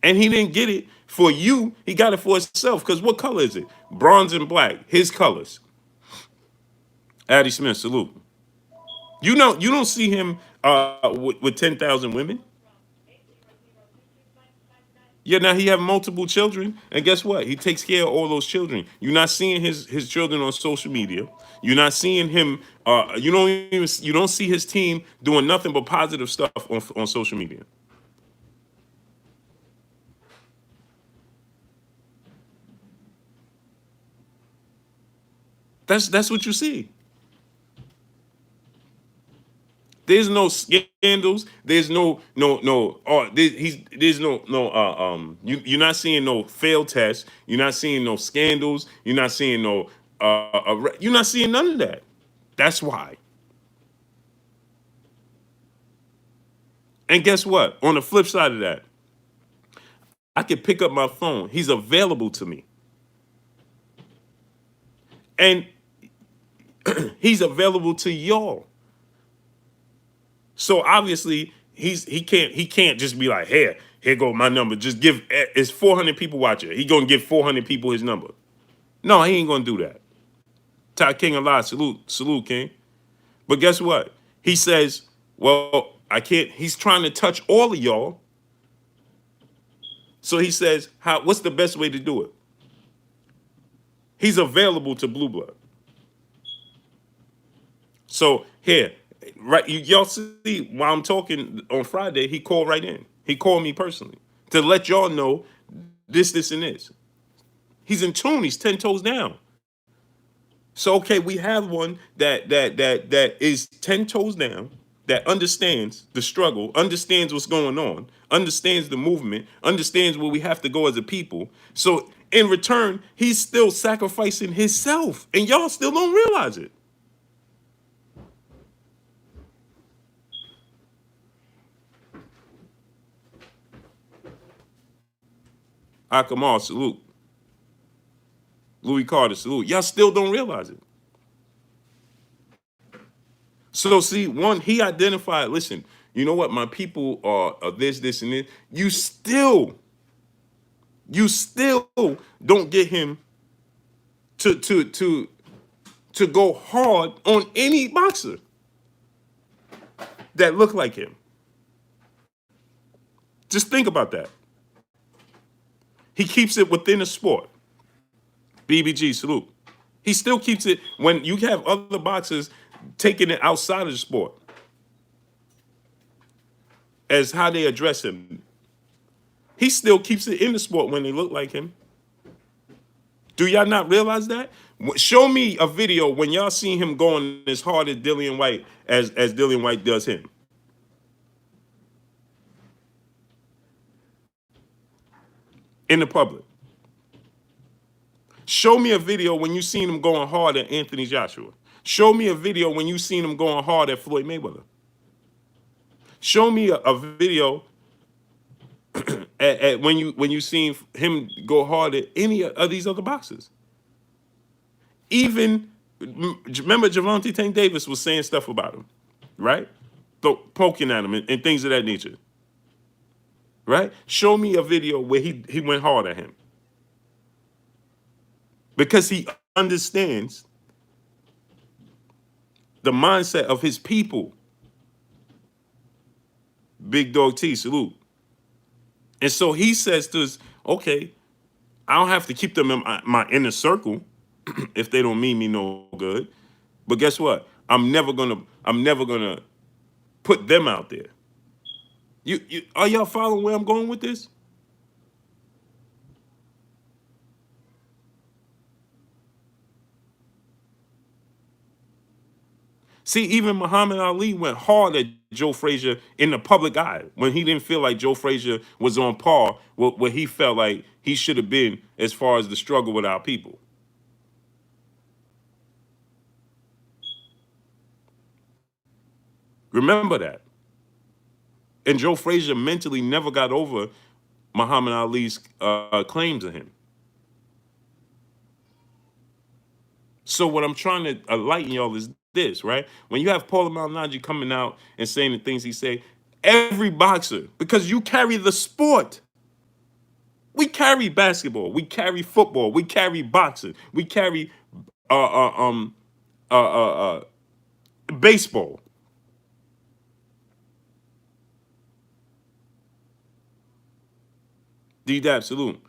And he didn't get it for you. He got it for himself. Because what color is it? Bronze and black. His colors. Addie Smith, salute. You know, you don't see him with 10,000 women. Yeah, now he have multiple children, and guess what? He takes care of all those children. You're not seeing his children on social media. You're not seeing him. You don't see his team doing nothing but positive stuff on social media. That's what you see. There's no scandals. There's no. There's no. You're not seeing no failed tests. You're not seeing no scandals. You're not seeing no. You're not seeing none of that. That's why. And guess what? On the flip side of that, I can pick up my phone. He's available to me, and he's available to y'all. So obviously he can't just be like, here go my number. Just give it's 400 people watching. He gonna give 400 people his number. No, he ain't gonna do that. Ty King alive, salute King. But guess what? He says, well, I can't. He's trying to touch all of y'all. So he says, what's the best way to do it? He's available to Blue Blood. So here, right, y'all see while I'm talking on Friday, he called right in. He called me personally to let y'all know this, and this. He's in tune. He's 10 toes down. So okay, we have one that is 10 toes down, that understands the struggle, understands what's going on, understands the movement, understands where we have to go as a people. So in return, he's still sacrificing himself, and y'all still don't realize it. Akamal, salute. Louis Carter, salute. Y'all still don't realize it. So see, one, he identified, listen, you know what? My people are this, this, and this. You still don't get him to go hard on any boxer that look like him. Just think about that. He keeps it within the sport. BBG, salute. He still keeps it when you have other boxers taking it outside of the sport as how they address him. He still keeps it in the sport when they look like him. Do y'all not realize that? Show me a video when y'all seen him going as hard at Dillian White as Dillian White does him. In the public. Show me a video when you seen him going hard at Anthony Joshua. Show me a video when you seen him going hard at Floyd Mayweather. Show me a video when you seen him go hard at any of these other boxers. Even remember Gervonta Tank Davis was saying stuff about him, right? Poking at him and things of that nature. Right? Show me a video where he went hard at him. Because he understands the mindset of his people. Big Dog T, salute. And so he says to us, okay, I don't have to keep them in my inner circle if they don't mean me no good. But guess what? I'm never gonna put them out there. You are y'all following where I'm going with this? See, even Muhammad Ali went hard at Joe Frazier in the public eye when he didn't feel like Joe Frazier was on par with what he felt like he should have been as far as the struggle with our people. Remember that. And Joe Frazier mentally never got over Muhammad Ali's claims of him. So what I'm trying to enlighten y'all is this, right? When you have Paulie Malignaggi coming out and saying the things he say, every boxer, because you carry the sport. We carry basketball, we carry football, we carry boxing, we carry baseball. D-Dab, salute.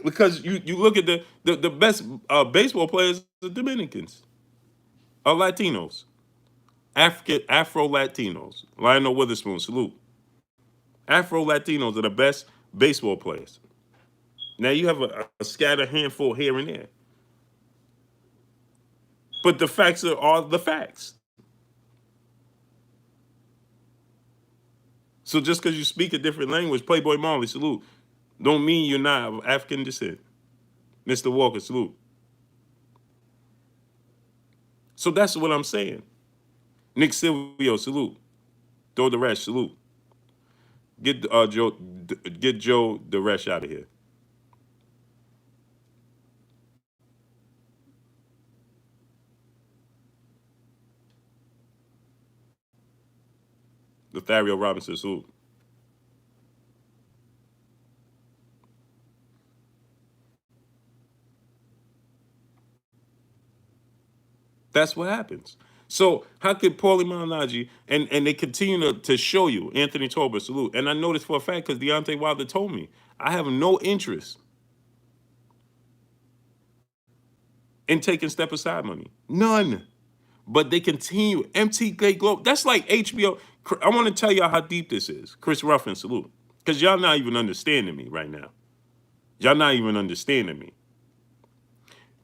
Because you look at the best baseball players are Dominicans, are Latinos, Afro-Latinos. Lionel Witherspoon, salute. Afro-Latinos are the best baseball players. Now you have a scattered handful here and there. But the facts are the facts. So just because you speak a different language, Playboy Marley, salute, don't mean you're not of African descent. Mr. Walker, salute. So that's what I'm saying. Nick Silvio, salute. Throw the rest, salute. Get Joe the rest out of here. Lothario Robinson, salute. That's what happens. So how could Paulie Malignaggi, and they continue to show you, Anthony Tolbert, salute. And I know this for a fact because Deontay Wilder told me, I have no interest in taking step aside money. None. But they continue. MTK Globe. That's like HBO. I want to tell y'all how deep this is. Chris Ruffin, salute. Because y'all not even understanding me right now. Y'all not even understanding me.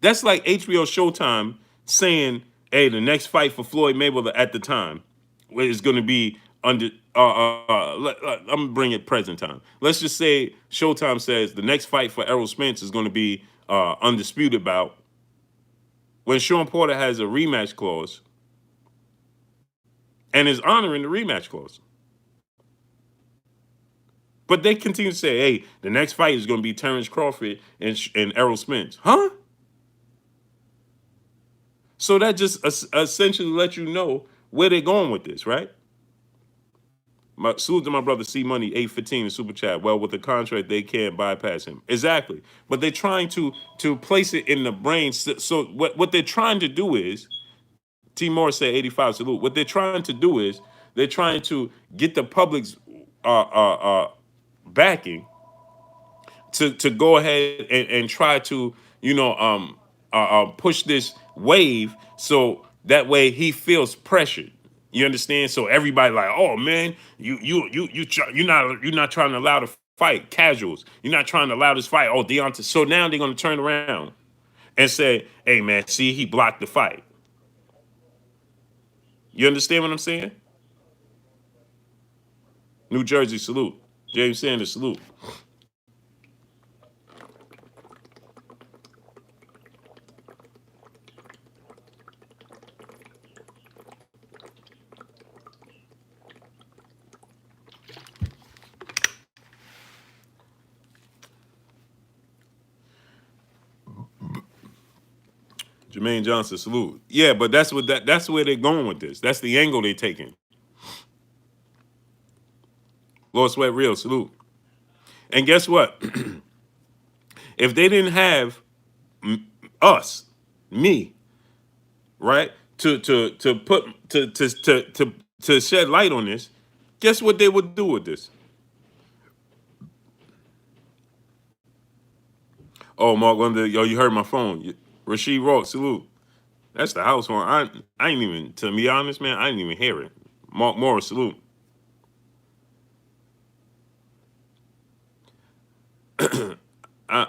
That's like HBO Showtime saying, hey, the next fight for Floyd Mayweather at the time is going to be under, I'm going to bring it present time. Let's just say Showtime says the next fight for Errol Spence is going to be undisputed bout. When Shawn Porter has a rematch clause and is honoring the rematch clause. But they continue to say, hey, the next fight is going to be Terrence Crawford and Errol Spence. Huh? So that just essentially lets you know where they're going with this, right? Salute to my brother C Money 815 in super chat. Well, with the contract, they can't bypass him. Exactly, but they're trying to place it in the brain. So what they're trying to do is, T Morris said 85 salute. What they're trying to do is they're trying to get the public's backing to go ahead and try to push this wave, so that way he feels pressured. You understand? So everybody like, oh man, you're not trying to allow the fight casuals. You're not trying to allow this fight. Oh, Deontay. So now they're gonna turn around and say, hey man, see, he blocked the fight. You understand what I'm saying? New Jersey salute. James Sanders salute. Jermaine Johnson, salute. Yeah, but that's where they're going with this. That's the angle they're taking. Lord Sweat Real, salute. And guess what? If they didn't have us, me, right, to put to shed light on this, guess what they would do with this? Oh, Mark Wonder, yo, you heard my phone. Rasheed Rock, salute. That's the house one. I ain't even, to be honest, man, I didn't even hear it. Mark Morris, salute. I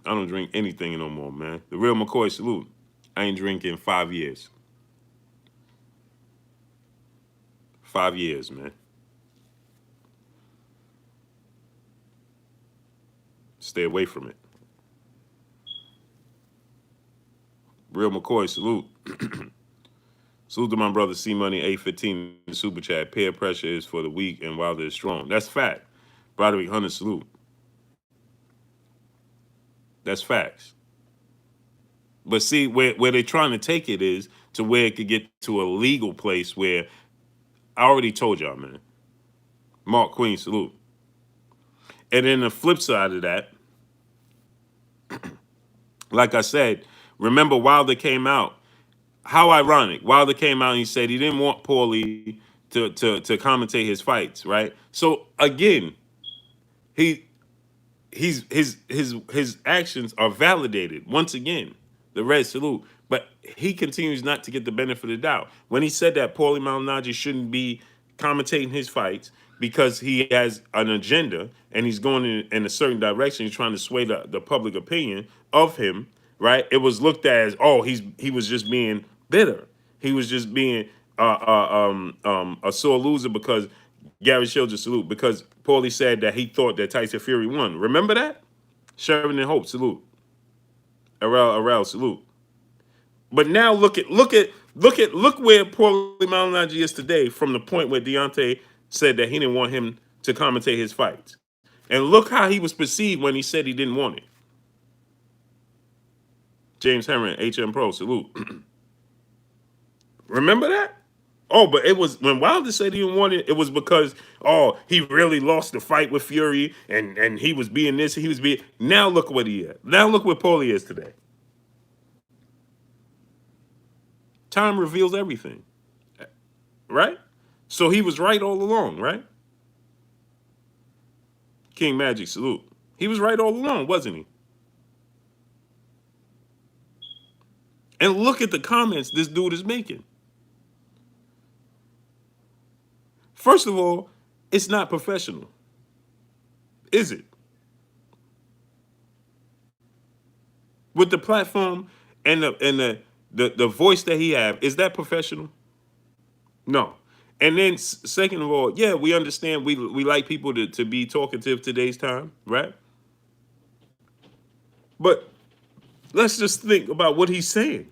don't drink anything no more, man. The real McCoy, salute. I ain't drinking 5 years. 5 years, man. Stay away from it. Real McCoy, salute. Salute to my brother C Money 815 in the super chat. Peer pressure is for the weak and Wilder is strong. That's fact. Broderick Hunter, salute. That's facts. But see, where they're trying to take it is to where it could get to a legal place where, I already told y'all, man. Mark Queen, salute. And then the flip side of that, like I said, remember Wilder came out. How ironic. Wilder came out and he said he didn't want Paulie to commentate his fights, right? So again, his actions are validated once again. The red salute, but he continues not to get the benefit of the doubt. When he said that Paulie Malignaggi shouldn't be commentating his fights because he has an agenda and he's going in a certain direction, he's trying to sway the public opinion of him, right? It was looked at as, oh, he was just being bitter. He was just being a sore loser because Gary Shields, salute, because Paulie said that he thought that Tyson Fury won. Remember that? Sheridan Hope, salute. Arel, salute. But now look where Paulie Malignaggi is today from the point where Deontay said that he didn't want him to commentate his fights. And look how he was perceived when he said he didn't want it. James Herron, HM Pro, salute. Remember that? Oh, but it was when Wilder said he didn't want it, it was because, oh, he really lost the fight with Fury and he was being this, he was being. Now look what he is. Now look where Paulie is today. Time reveals everything. Right? So he was right all along, right? King Magic, salute. He was right all along, wasn't he? And look at the comments this dude is making. First of all, it's not professional. Is it? With the platform and the voice that he have, is that professional? No. And then second of all, yeah, we understand we like people to be talkative today's time, right? But let's just think about what he's saying.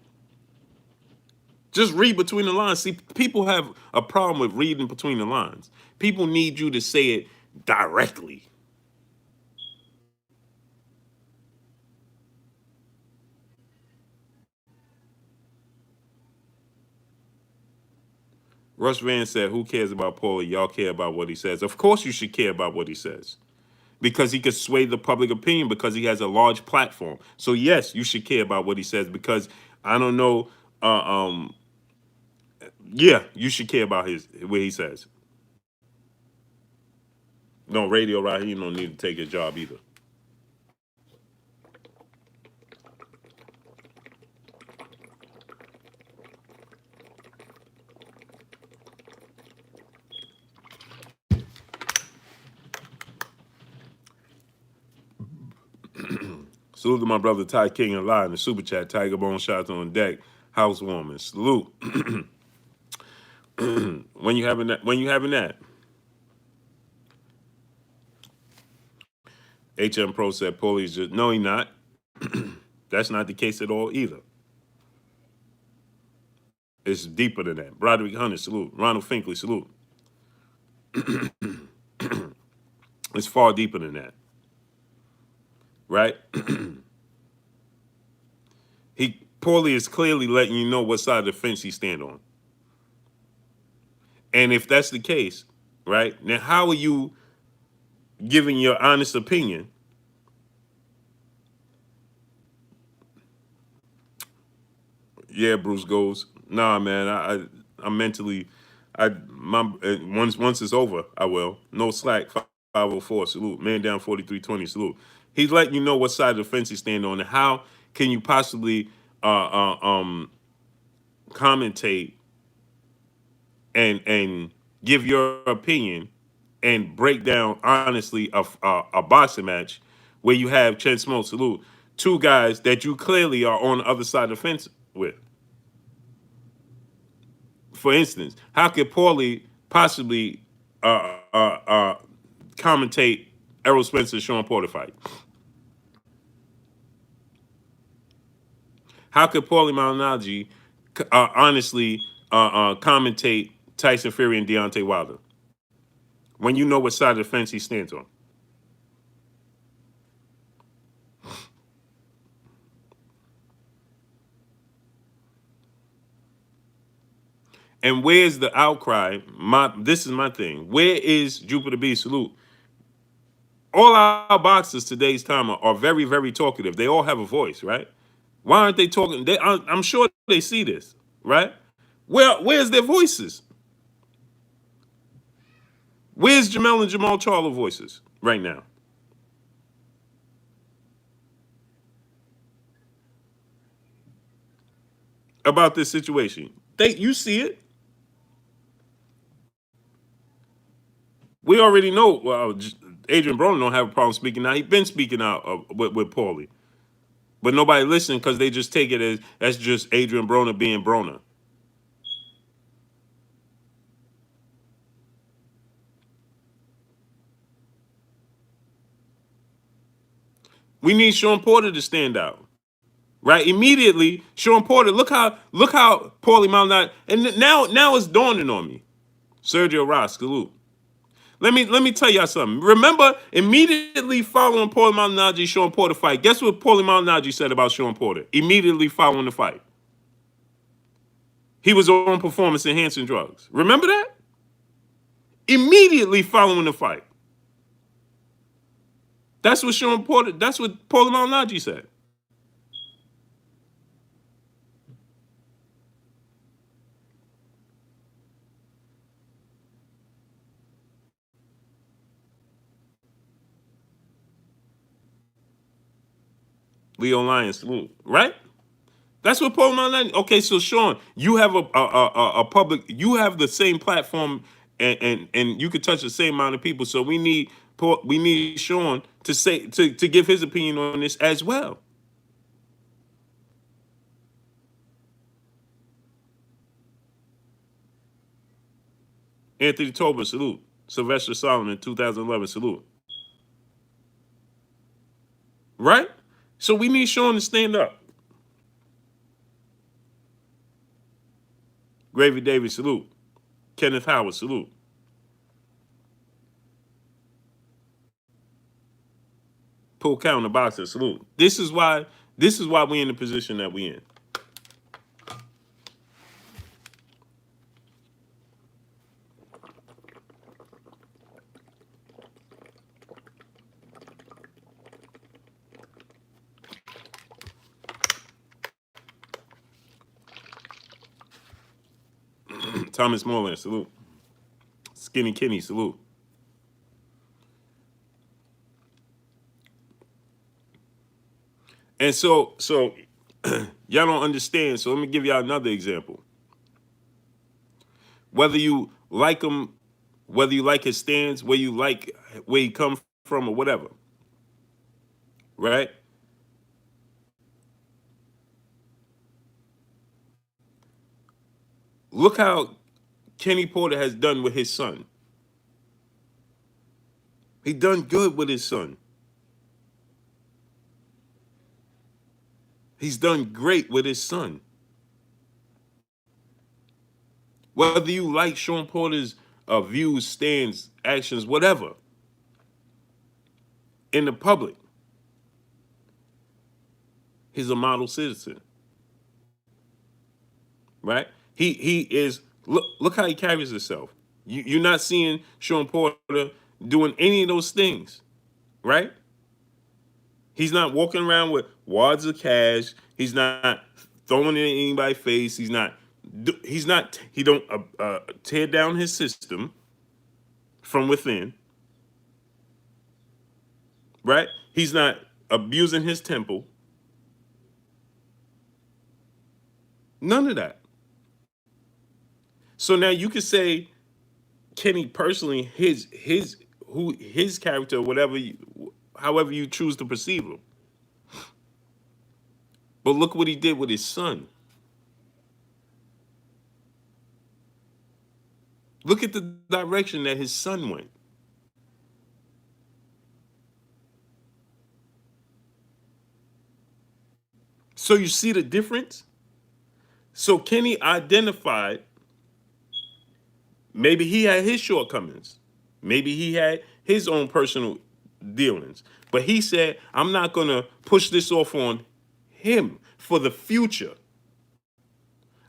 Just read between the lines. See, people have a problem with reading between the lines. People need you to say it directly. Russ Van said, who cares about Paulie? Y'all care about what he says. Of course you should care about what he says. Because he could sway the public opinion because he has a large platform. So yes, you should care about what he says because I don't know. Yeah, you should care about what he says. No, Radio Raheem don't need to take his job either. Salute to my brother Ty King and Live in the super chat. Tiger Bone shots on deck. Housewarming. Salute. When you having that? When you having that? HM Pro said Paulie's just no, he not. That's not the case at all either. It's deeper than that. Broderick Hunter, salute. Ronald Finkley, salute. It's far deeper than that. Right? Paulie is clearly letting you know what side of the fence he stand on. And if that's the case, right, now how are you giving your honest opinion? Yeah, Bruce goes, nah, man, I'm mentally, once it's over, I will. No slack, 504, salute. Man down 4320, salute. He's letting you know what side of the fence he stand on and how can you possibly commentate and give your opinion and break down honestly a boxing match where you have Chen Smoke, salute, two guys that you clearly are on the other side of the fence with. For instance, how could Paulie possibly commentate Errol Spencer's Shawn Porter fight? How could Paulie Malignaggi honestly commentate Tyson Fury and Deontay Wilder when you know what side of the fence he stands on? And where's the outcry? This is my thing. Where is Jupiter B? Salute. All our boxers today's time are very, very talkative. They all have a voice, right? Why aren't they talking? I'm sure they see this, right? Where's their voices? Where's Jamel and Jamal Charlo voices right now? About this situation. You see it. We already know. Well, Adrian Broner don't have a problem speaking out. He's been speaking out with Paulie, but nobody listened because they just take it as that's just Adrian Broner being Broner. We need Shawn Porter to stand out, right? Immediately, Shawn Porter. Look how Paulie Malignaggi, and now it's dawning on me. Sergio Ross, salute. Let me tell y'all something. Remember, immediately following Paulie Malignaggi Shawn Porter fight, guess what Paulie Malignaggi said about Shawn Porter? Immediately following the fight, he was on performance enhancing drugs. Remember that? Immediately following the fight. That's what Shawn Porter. That's what Paulie Malignaggi said. Leo Lyons, salute. Right? That's what Paulie Malignaggi. Okay, so Shawn, you have a public. You have the same platform, and you could touch the same amount of people. So we need Shawn to say to give his opinion on this as well. Anthony Tolbert, salute. Sylvester Solomon, 2011, salute. Right? So we need Shawn to stand up. Gravy Davis, salute. Kenneth Howard, salute. Pull count the boxer, salute. This is why we in the position that we in. Thomas Moreland, salute. Skinny Kenny, salute. And so y'all don't understand. So let me give y'all another example. Whether you like him, whether you like his stance, where you like where he come from or whatever, right? Look how Kenny Porter has done with his son. He done good with his son. He's done great with his son. Whether you like Shawn Porter's views, stands, actions, whatever, in the public, he's a model citizen, right? He is. Look how he carries himself. You're not seeing Shawn Porter doing any of those things, right? He's not walking around with wads of cash. He's not throwing it in anybody's face. He's not. He don't tear down his system from within, right? He's not abusing his temple. None of that. So now you could say Kenny personally, his character, whatever, however you choose to perceive him. But look what he did with his son. Look at the direction that his son went. So you see the difference? So Kenny identified, maybe he had his shortcomings. Maybe he had his own personal dealings. But he said, I'm not going to push this off on him for the future.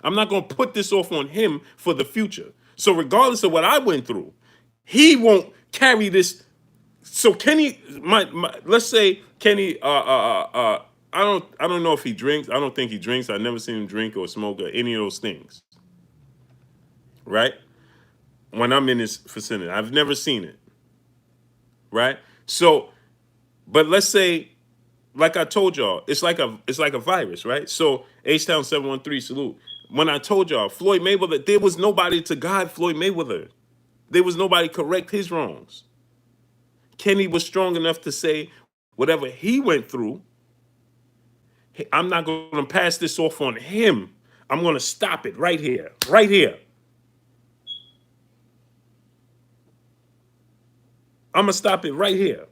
I'm not going to put this off on him for the future. So regardless of what I went through, he won't carry this. So Kenny, let's say Kenny, I don't know if he drinks. I don't think he drinks. I've never seen him drink or smoke or any of those things. Right? When I'm in his vicinity, I've never seen it. Right? So, but let's say, like I told y'all, it's like a virus, right? So H-Town 713, salute. When I told y'all, Floyd Mayweather, there was nobody to guide Floyd Mayweather. There was nobody correct his wrongs. Kenny was strong enough to say, whatever he went through, I'm not going to pass this off on him. I'm going to stop it right here, right here. I'm going to stop it right here.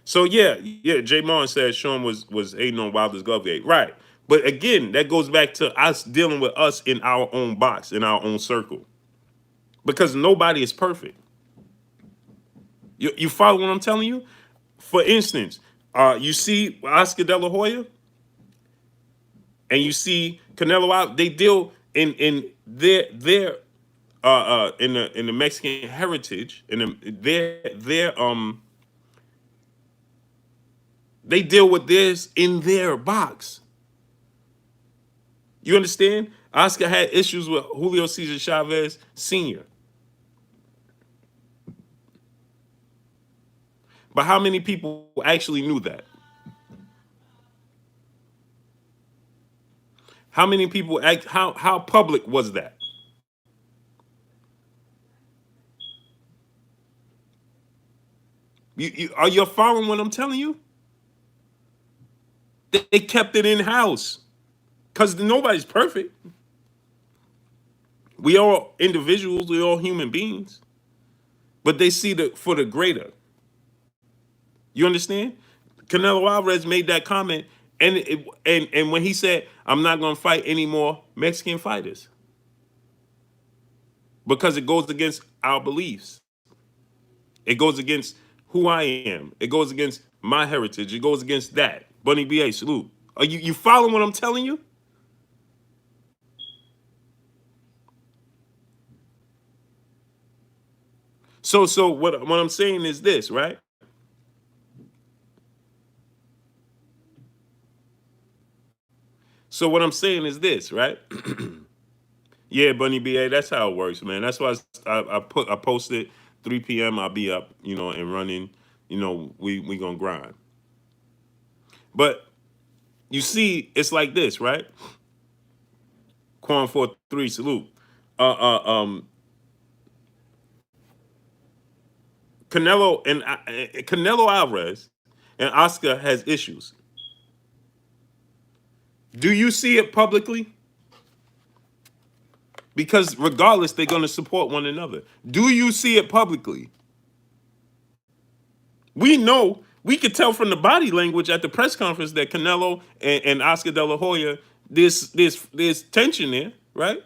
So yeah, Jay Martin said Shawn was hating on Wilder's glove gate. Right. But again, that goes back to us dealing with us in our own box, in our own circle. Because nobody is perfect. You follow what I'm telling you? For instance, you see Oscar De La Hoya and you see Canelo out, they deal in their in the Mexican heritage, they deal with this in their box. You understand? Oscar had issues with Julio Cesar Chavez Sr. But how many people actually knew that? How many people how public was that? Are you following what I'm telling you? They kept it in house because nobody's perfect. We all individuals, we all human beings, but they see for the greater. You understand? Canelo Alvarez made that comment, and when he said, "I'm not going to fight any more Mexican fighters," because it goes against our beliefs. It goes against who I am. It goes against my heritage. It goes against that. Bunny B.A. salute. Are you following what I'm telling you? So what I'm saying is this, right? So what I'm saying is this, right? Yeah, Bunny BA, that's how it works, man. That's why I posted 3 p.m. I'll be up, and running. We gonna grind. But you see, it's like this, right? Quan 43, salute. Uh, uh, um, Canelo Alvarez and Oscar has issues. Do you see it publicly? Because regardless, they're going to support one another. Do you see it publicly? We know, we could tell from the body language at the press conference that Canelo and Oscar De La Hoya, there's tension there, right?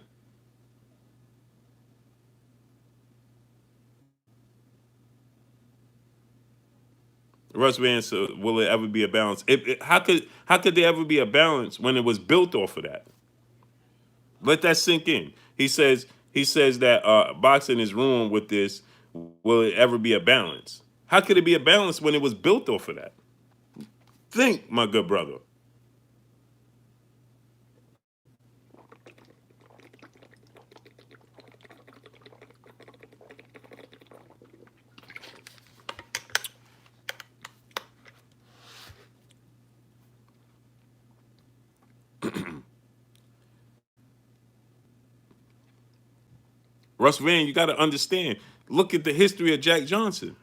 Russ Vance, will it ever be a balance? How could there ever be a balance when it was built off of that? Let that sink in. He says that boxing is ruined with this. Will it ever be a balance? How could it be a balance when it was built off of that? Think, my good brother. Russ Van, you got to understand. Look at the history of Jack Johnson.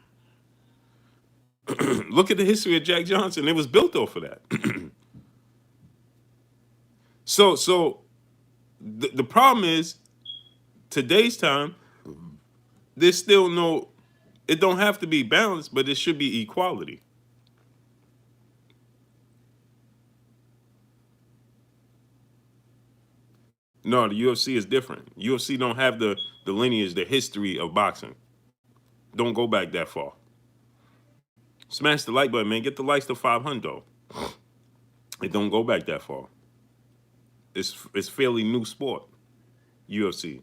Look at the history of Jack Johnson. It was built off of that. So the problem is today's time. There's still no. It don't have to be balanced, but it should be equality. No, the UFC is different. UFC don't have the lineage, the history of boxing. Don't go back that far. Smash the like button, man. Get the likes to 500. It don't go back that far. It's fairly new sport. UFC.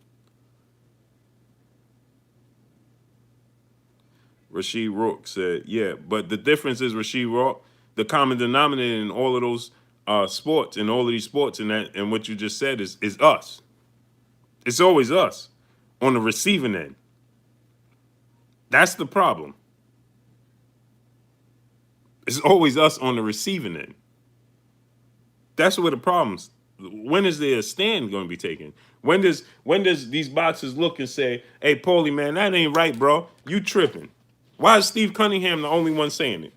Rasheed Rourke said, yeah, but the difference is Rasheed Rourke, the common denominator in all of those sports, in all of these sports, and what you just said is us. It's always us on the receiving end. That's the problem. It's always us on the receiving end. That's where the problems. When is there a stand going to be taken? When does these boxers look and say, "Hey, Paulie, man, that ain't right, bro. You tripping"? Why is Steve Cunningham the only one saying it?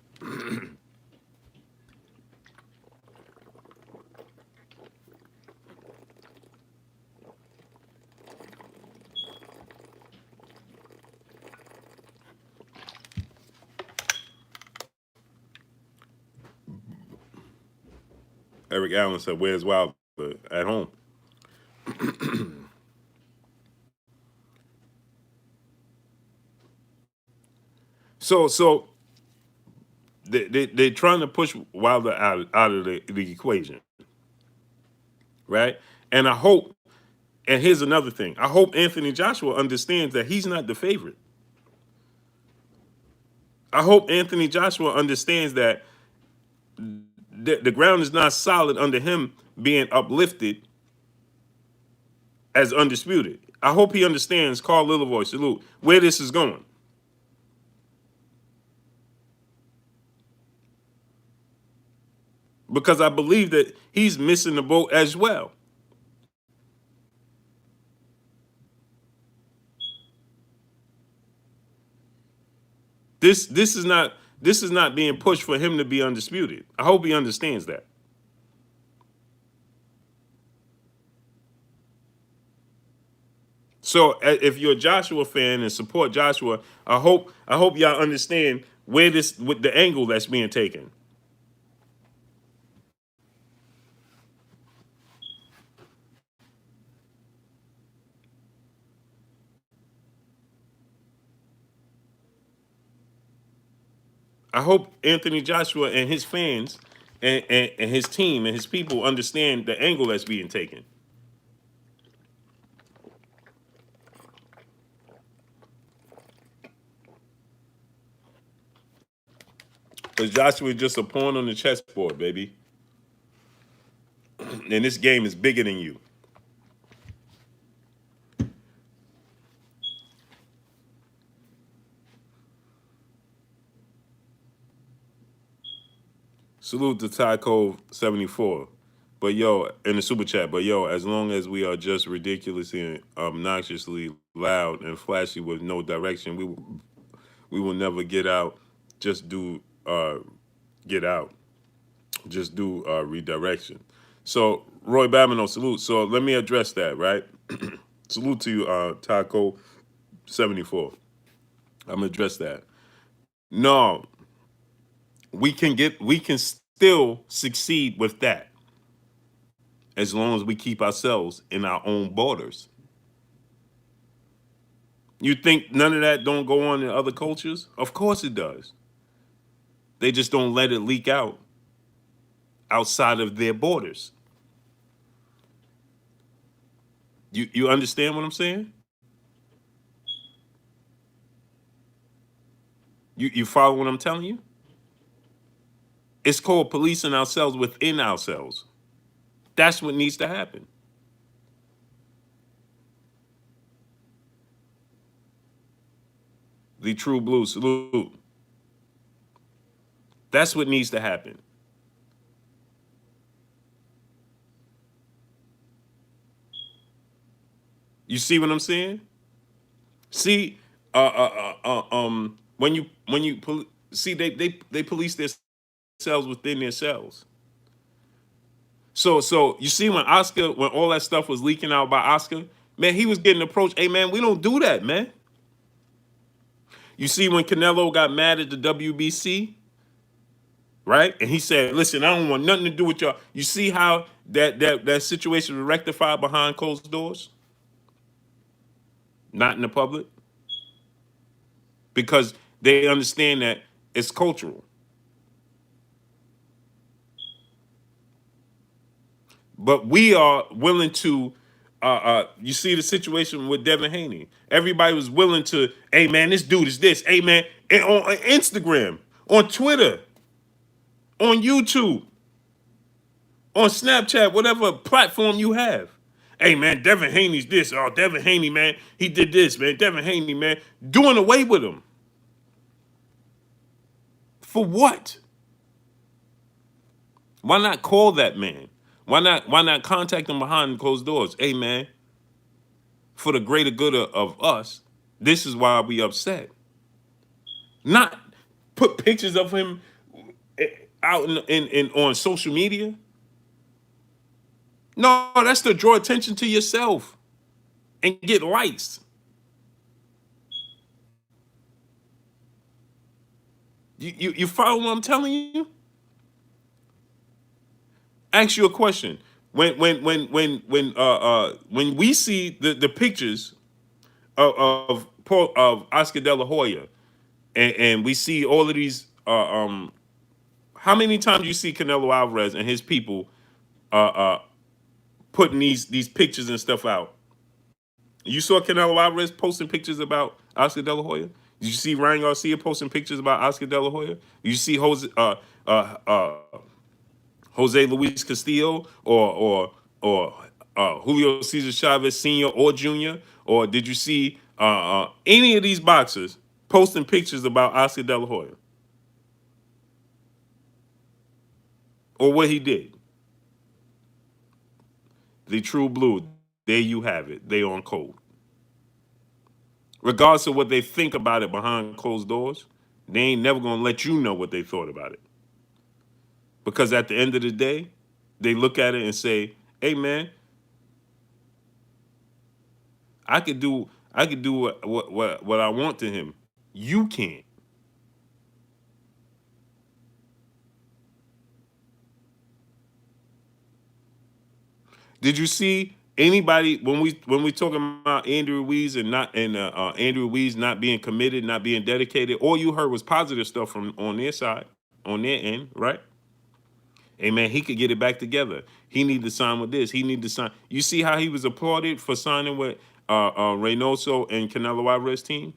Eric Allen said, "Where's Wilder at home?" So they're trying to push Wilder out of the equation, right? And I hope, and here's another thing, I hope Anthony Joshua understands that he's not the favorite. I hope Anthony Joshua understands that the ground is not solid under him being uplifted as undisputed. I hope he understands, Carl Lillevoy, salute, where this is going. Because I believe that he's missing the boat as well. This is not being pushed for him to be undisputed. I hope he understands that. So if you're a Joshua fan and support Joshua, I hope y'all understand where this with the angle that's being taken. I hope Anthony Joshua and his fans and his team and his people understand the angle that's being taken. Because Joshua is just a pawn on the chessboard, baby. And this game is bigger than you. Salute to Tyco 74. But yo, in the super chat, but yo, as long as we are just ridiculously and obnoxiously loud and flashy with no direction, we will never get out. Just do get out. Just do redirection. So Roy Babineau, salute. So let me address that, right? Salute to you, Taco 74. I'm gonna address that. No, we can still succeed with that as long as we keep ourselves in our own borders. You think none of that don't go on in other cultures? Of course it does. They just don't let it leak out outside of their borders. You understand what I'm saying? You follow what I'm telling you? It's called policing ourselves within ourselves. That's what needs to happen. The true blue, salute. That's what needs to happen. You see what I'm saying? See, see they police themselves within themselves. So you see when all that stuff was leaking out by Oscar, man, he was getting approached. Hey man, we don't do that, man. You see when Canelo got mad at the WBC, right? And he said, "Listen, I don't want nothing to do with y'all." You see how that situation was rectified behind closed doors, not in the public, because they understand that it's cultural. But we are willing to. You see the situation with Devin Haney. Everybody was willing to. Hey man, this dude is this. Hey man, and on Instagram, on Twitter, on YouTube, on Snapchat, whatever platform you have. Hey man, Devin Haney's this. Oh, Devin Haney, man, he did this, man. Devin Haney, man, doing away with him. For what? Why not call that man? Why not contact him behind closed doors? Hey man, for the greater good of us, this is why we upset. Not put pictures of him out in on social media. No, that's to draw attention to yourself and get likes. You follow what I'm telling you? Ask you a question. When we see the pictures of Oscar De La Hoya, and we see all of these, how many times you see Canelo Alvarez and his people putting these pictures and stuff out? You saw Canelo Alvarez posting pictures about Oscar De La Hoya. Did you see Ryan Garcia posting pictures about Oscar De La Hoya? Did you see Jose Luis Castillo or Julio Cesar Chavez Sr. or Jr.? Or did you see any of these boxers posting pictures about Oscar De La Hoya or what he did? The true blue, there you have it. They on code. Regardless of what they think about it behind closed doors, they ain't never gonna let you know what they thought about it. Because at the end of the day, they look at it and say, "Hey man, I could do what I want to him. You can't." Did you see anybody when we talking about Andrew Ruiz and Andrew Ruiz not being committed, not being dedicated? All you heard was positive stuff from on their side, on their end, right? Hey man, he could get it back together. He need to sign with this. He need to sign. You see how he was applauded for signing with Reynoso and Canelo Alvarez team?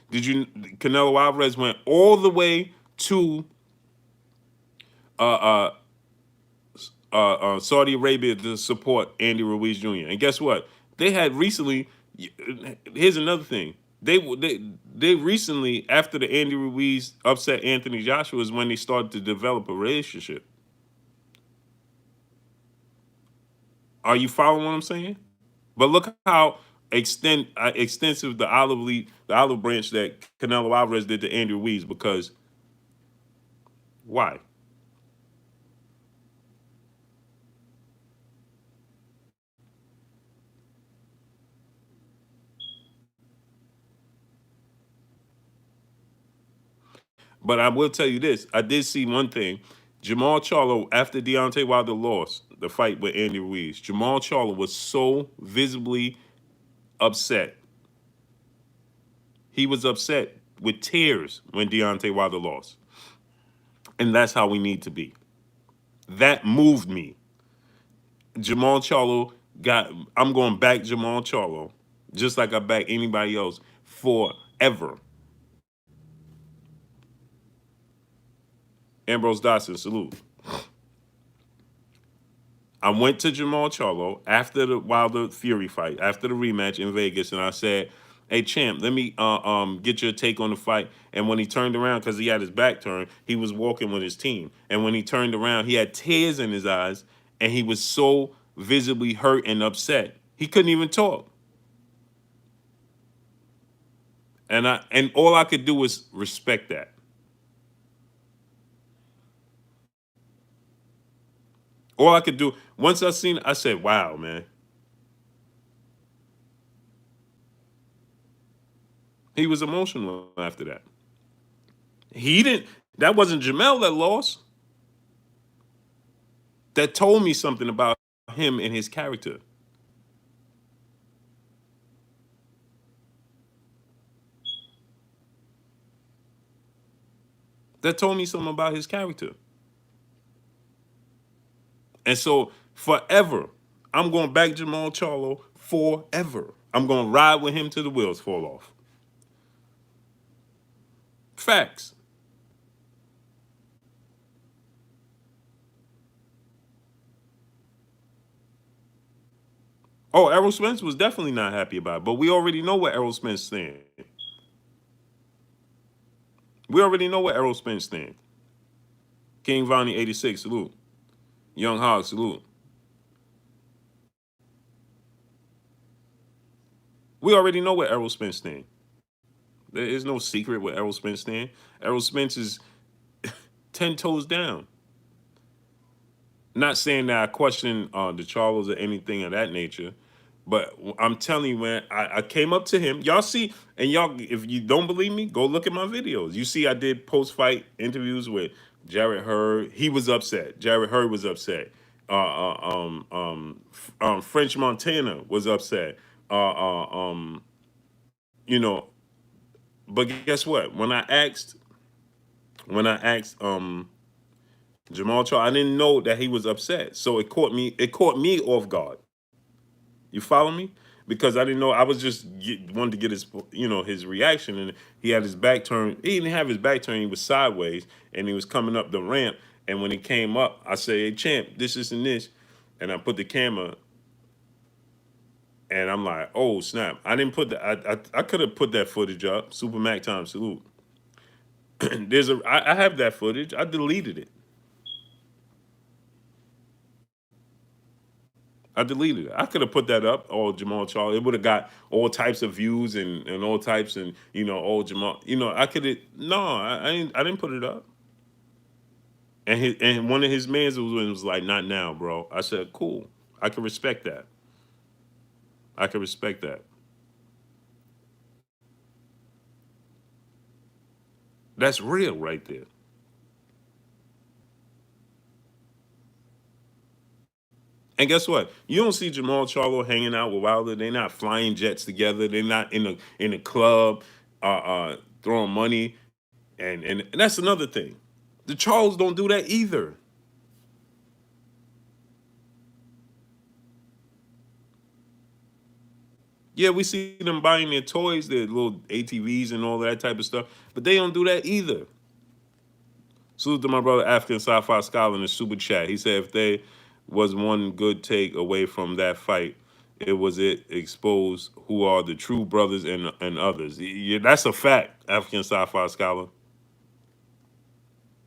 Did you? Canelo Alvarez went all the way to uh, Saudi Arabia to support Andy Ruiz Jr. And guess what? They had recently. Here's another thing. They recently, after the Andy Ruiz upset Anthony Joshua, is when they started to develop a relationship. Are you following what I'm saying? But look how extensive the olive branch that Canelo Alvarez did to Andy Ruiz. Because why? But I will tell you this: I did see one thing. Jamal Charlo, after Deontay Wilder lost the fight with Andy Ruiz, Jamal Charlo was so visibly upset. He was upset with tears when Deontay Wilder lost. And that's how we need to be. That moved me. Jamal Charlo I'm going back Jamal Charlo, just like I back anybody else forever. Ambrose Dawson, salute. I went to Jamal Charlo after the Wilder Fury fight, after the rematch in Vegas, and I said, "Hey champ, let me get your take on the fight." And when he turned around, because he had his back turned, he was walking with his team. And when he turned around, he had tears in his eyes, and he was so visibly hurt and upset. He couldn't even talk. And all I could do was respect that. All I could do once I seen it, I said, "Wow, man." He was emotional after that. He didn't. That wasn't Jamel that lost. That told me something about him and his character. That told me something about his character. And so forever, I'm going back Jamal Charlo forever. I'm going to ride with him till the wheels fall off. Facts. Oh, Errol Spence was definitely not happy about it, but we already know what Errol Spence stand. We already know what Errol Spence stand. King Vonnie 86, salute. Young Hog, salute. We already know what Errol Spence stand. There is no secret what Errol Spence stand. Errol Spence is 10 toes down. Not saying that I question the Charles or anything of that nature, but I'm telling you, man, I came up to him. Y'all see, and y'all, if you don't believe me, go look at my videos. You see, I did post-fight interviews with Jarrett Hurd. He was upset. Jarrett Hurd was upset. French Montana was upset. You know, but guess what? When I asked Jamal Charles, I didn't know that he was upset. So it caught me off guard. You follow me? Because I didn't know. I was just wanted to get his his reaction, and he had his back turned. He didn't have his back turned. He was sideways, and he was coming up the ramp. And when he came up, I said, "Hey, champ, this and this," and I put the camera, and I'm like, "Oh snap!" I didn't put that. I could have put that footage up. Super Mac time salute. I have that footage. I deleted it. I deleted it. I could have put that up, all Jamal Charles. It would have got all types of views and all types and all Jamal. I could have I didn't put it up. And one of his mans was like, "Not now, bro." I said, "Cool. I can respect that. I can respect that." That's real right there. And guess what? You don't see Jamal Charlo hanging out with Wilder. They're not flying jets together. They're not in a club throwing money. And that's another thing. The Charles don't do that either. Yeah, we see them buying their toys, their little ATVs and all that type of stuff, but they don't do that either. Salute to my brother African Sci-Fi Scholar in the super chat. He said if they was one good take away from that fight, It exposed who are the true brothers and others. Yeah, that's a fact, African sci-fi scholar.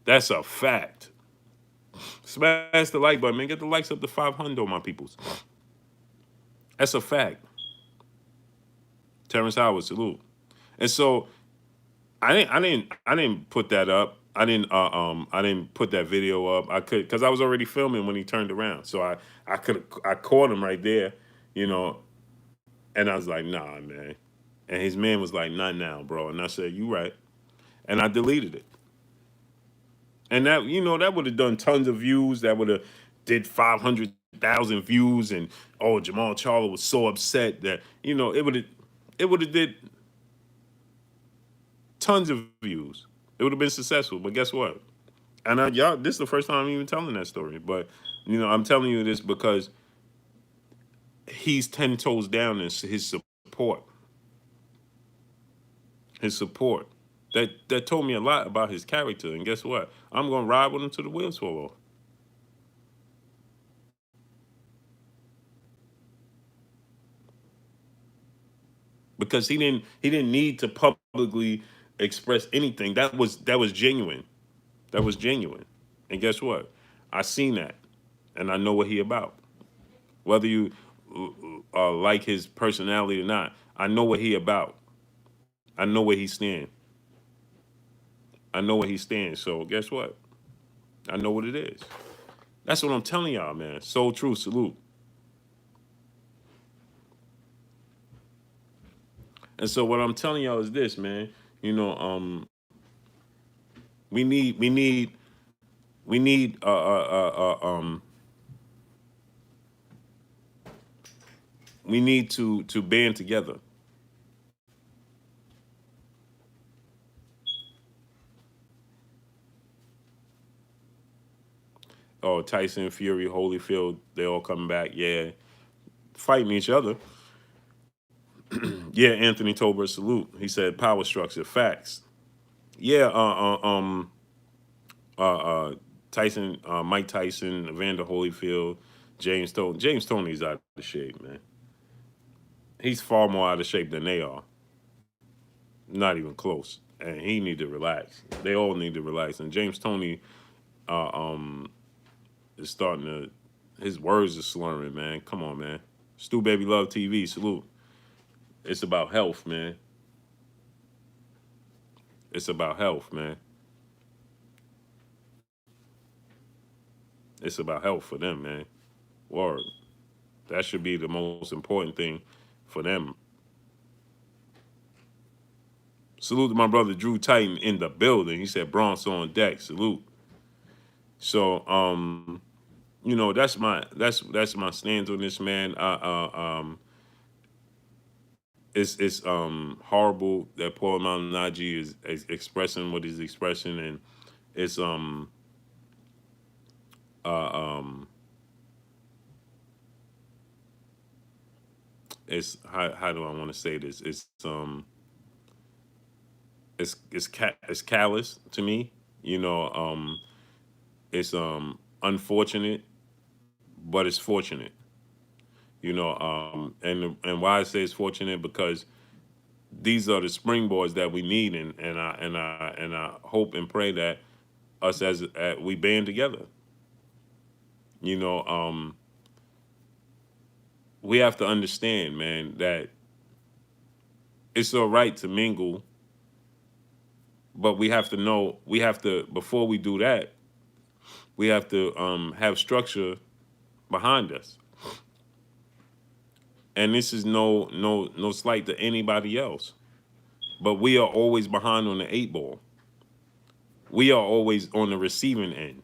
That's a fact. Smash the like button, man. Get the likes up to 500, my peoples. That's a fact. Terrence Howard, salute. And so I didn't put that up. I didn't put that video up. I could because I was already filming when he turned around. So I caught him right there, you know, and I was like, nah, man. And his man was like, not now, bro. And I said, you right. And I deleted it. And that, that would have done tons of views. That would have did 500,000 views. And oh, Jamal Charlo was so upset that, it would have did tons of views. It would have been successful. But guess what? And y'all, this is the first time I'm even telling that story. But, I'm telling you this because he's 10 toes down in his support. His support. That told me a lot about his character. And guess what? I'm gonna ride with him till the wheels fall off. Because he didn't need to publicly express anything. That was genuine. That was genuine. And guess what? I seen that, and I know what he about. Whether you like his personality or not, I know what he about. I know where he stand. I know where he stands. So guess what? I know what it is. That's what I'm telling y'all, man. Soul True, salute. And so what I'm telling y'all is this, man. You know, we need we need we need we need to band together. Oh, Tyson, Fury, Holyfield, they all coming back. Yeah, fighting each other. Yeah, Anthony Tolbert, salute. He said power structure, facts. Yeah, Tyson, Mike Tyson, Evander Holyfield, James Tony. James Tony's out of shape, man. He's far more out of shape than they are. Not even close. And he need to relax. They all need to relax. And James Tony uh, um, is starting to. His words are slurring, man. Come on, man. Stu Baby Love TV, salute. It's about health, man. It's about health, man. It's about health for them, man. Word. That should be the most important thing for them. Salute to my brother Drew Titan in the building. He said Bronx on deck. Salute. So, that's my stance on this, man. It's horrible that Paulie Malignaggi is expressing what he's expressing, and it's uh, um it's how do I want to say this? It's callous to me. You know, it's unfortunate, but it's fortunate. And why I say it's fortunate because these are the springboards that we need, and I hope and pray that us as we band together. You know, we have to understand, man, that it's all right to mingle, but we have to before we do that, we have to have structure behind us. And this is no slight to anybody else, but we are always behind on the eight ball. We are always on the receiving end,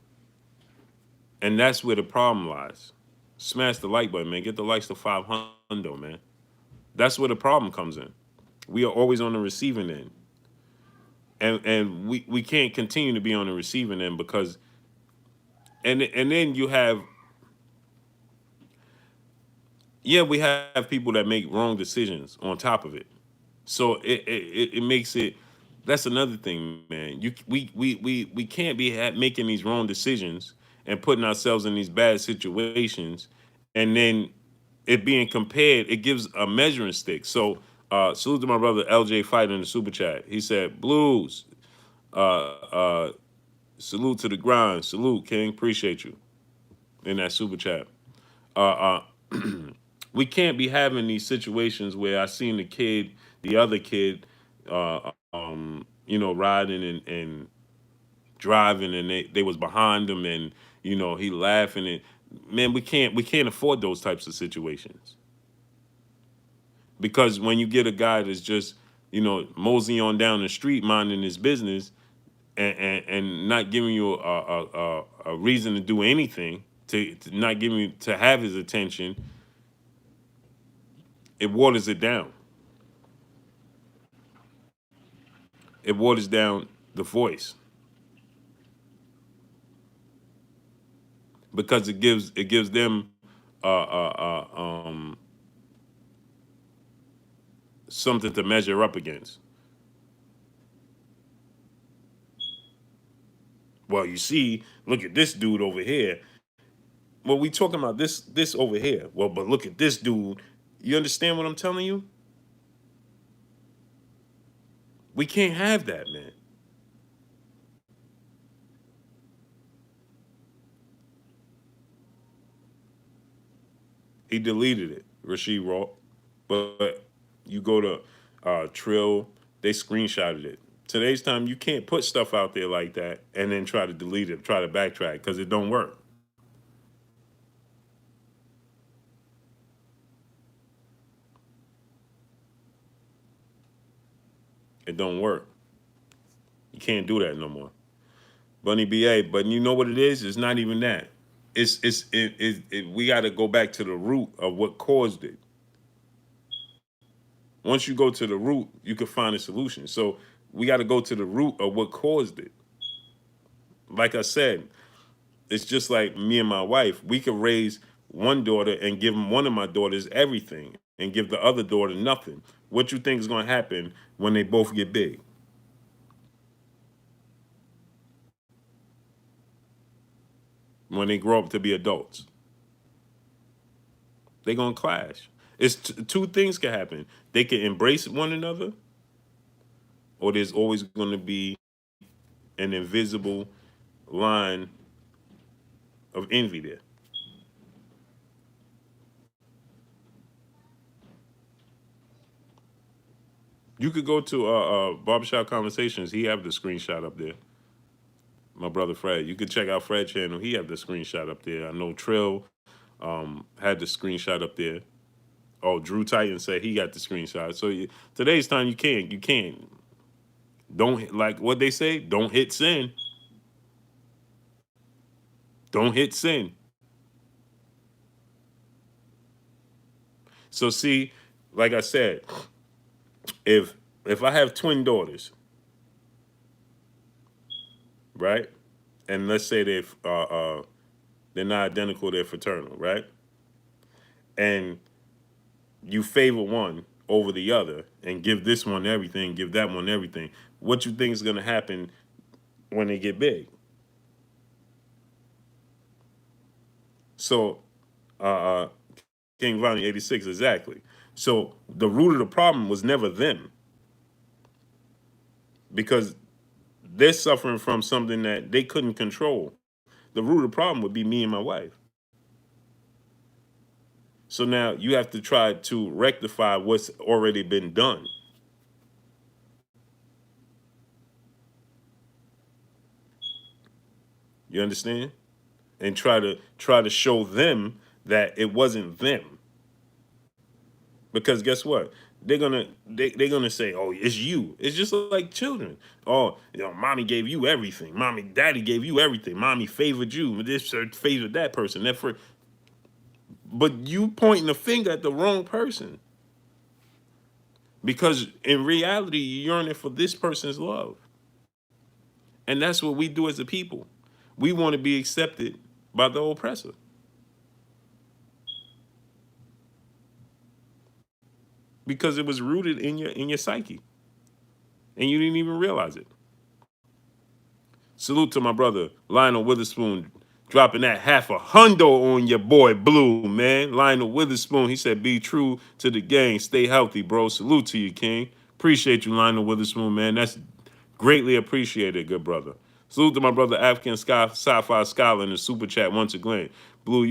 and that's where the problem lies. Smash the like button, man. Get the likes to 500, man. That's where the problem comes in. We are always on the receiving end, and we can't continue to be on the receiving end because and then you have we have people that make wrong decisions on top of it. So it makes it. That's another thing, man. We can't be making these wrong decisions and putting ourselves in these bad situations, and then it being compared, it gives a measuring stick. So salute to my brother LJ Fight in the super chat. He said, Blues, uh, uh, salute to the grind. Salute, King. Appreciate you in that super chat. Uh, we can't be having these situations where I seen the other kid, riding and driving, and they was behind him, and he laughing, and man, we can't afford those types of situations, because when you get a guy that's just moseying on down the street minding his business, and not giving you a reason to do anything, to not giving you to have his attention, it waters it down. It waters down the voice, because it gives them uh, uh, uh, um, something to measure up against. Well, you see, look at this dude over here. Well, we talking about this over here. Well, but look at this dude. You understand what I'm telling you? We can't have that, man. He deleted it, Rasheed Raw. But you go to Trill, they screenshotted it. Today's time, you can't put stuff out there like that and then try to delete it, try to backtrack, because it don't work. It don't work. You can't do that no more. Bunny BA, but you know what it is? It's not even that. We got to go back to the root of what caused it. Once you go to the root, you can find a solution. So we got to go to the root of what caused it. Like I said, it's just like me and my wife. We could raise one daughter and give one of my daughters everything and give the other daughter nothing. What you think is going to happen when they both get big? When they grow up to be adults? They're going to clash. Two things can happen. They can embrace one another, or there's always going to be an invisible line of envy there. You could go to Barbershop Conversations. He have the screenshot up there. My brother Fred. You could check out Fred channel. He have the screenshot up there. I know Trill had the screenshot up there. Oh, Drew Titan said he got the screenshot. So today's time, you can't. Don't, like what they say. Don't hit sin. Don't hit sin. So see, like I said, if I have twin daughters, right, and let's say they're not identical, they're fraternal, right, and you favor one over the other and give this one everything, give that one everything, what you think is going to happen when they get big? So, uh, uh, King Vonnie 86, exactly. So the root of the problem was never them, because they're suffering from something that they couldn't control. The root of the problem would be me and my wife. So now you have to try to rectify what's already been done. You understand? And try to show them that it wasn't them. Because guess what? They're gonna say, "Oh, it's you." It's just like children. Oh, mommy gave you everything. Mommy, daddy gave you everything. Mommy favored you. This favored that person. But you pointing the finger at the wrong person. Because in reality, you're yearning for this person's love. And that's what we do as a people. We want to be accepted by the oppressor. Because it was rooted in your psyche. And you didn't even realize it. Salute to my brother, Lionel Witherspoon, Dropping that half a hundo on your boy Blue, man. Lionel Witherspoon, he said, be true to the game. Stay healthy, bro. Salute to you, King. Appreciate you, Lionel Witherspoon, man. That's greatly appreciated, good brother. Salute to my brother African Sci-Fi Scholar in the super chat once again. Blue,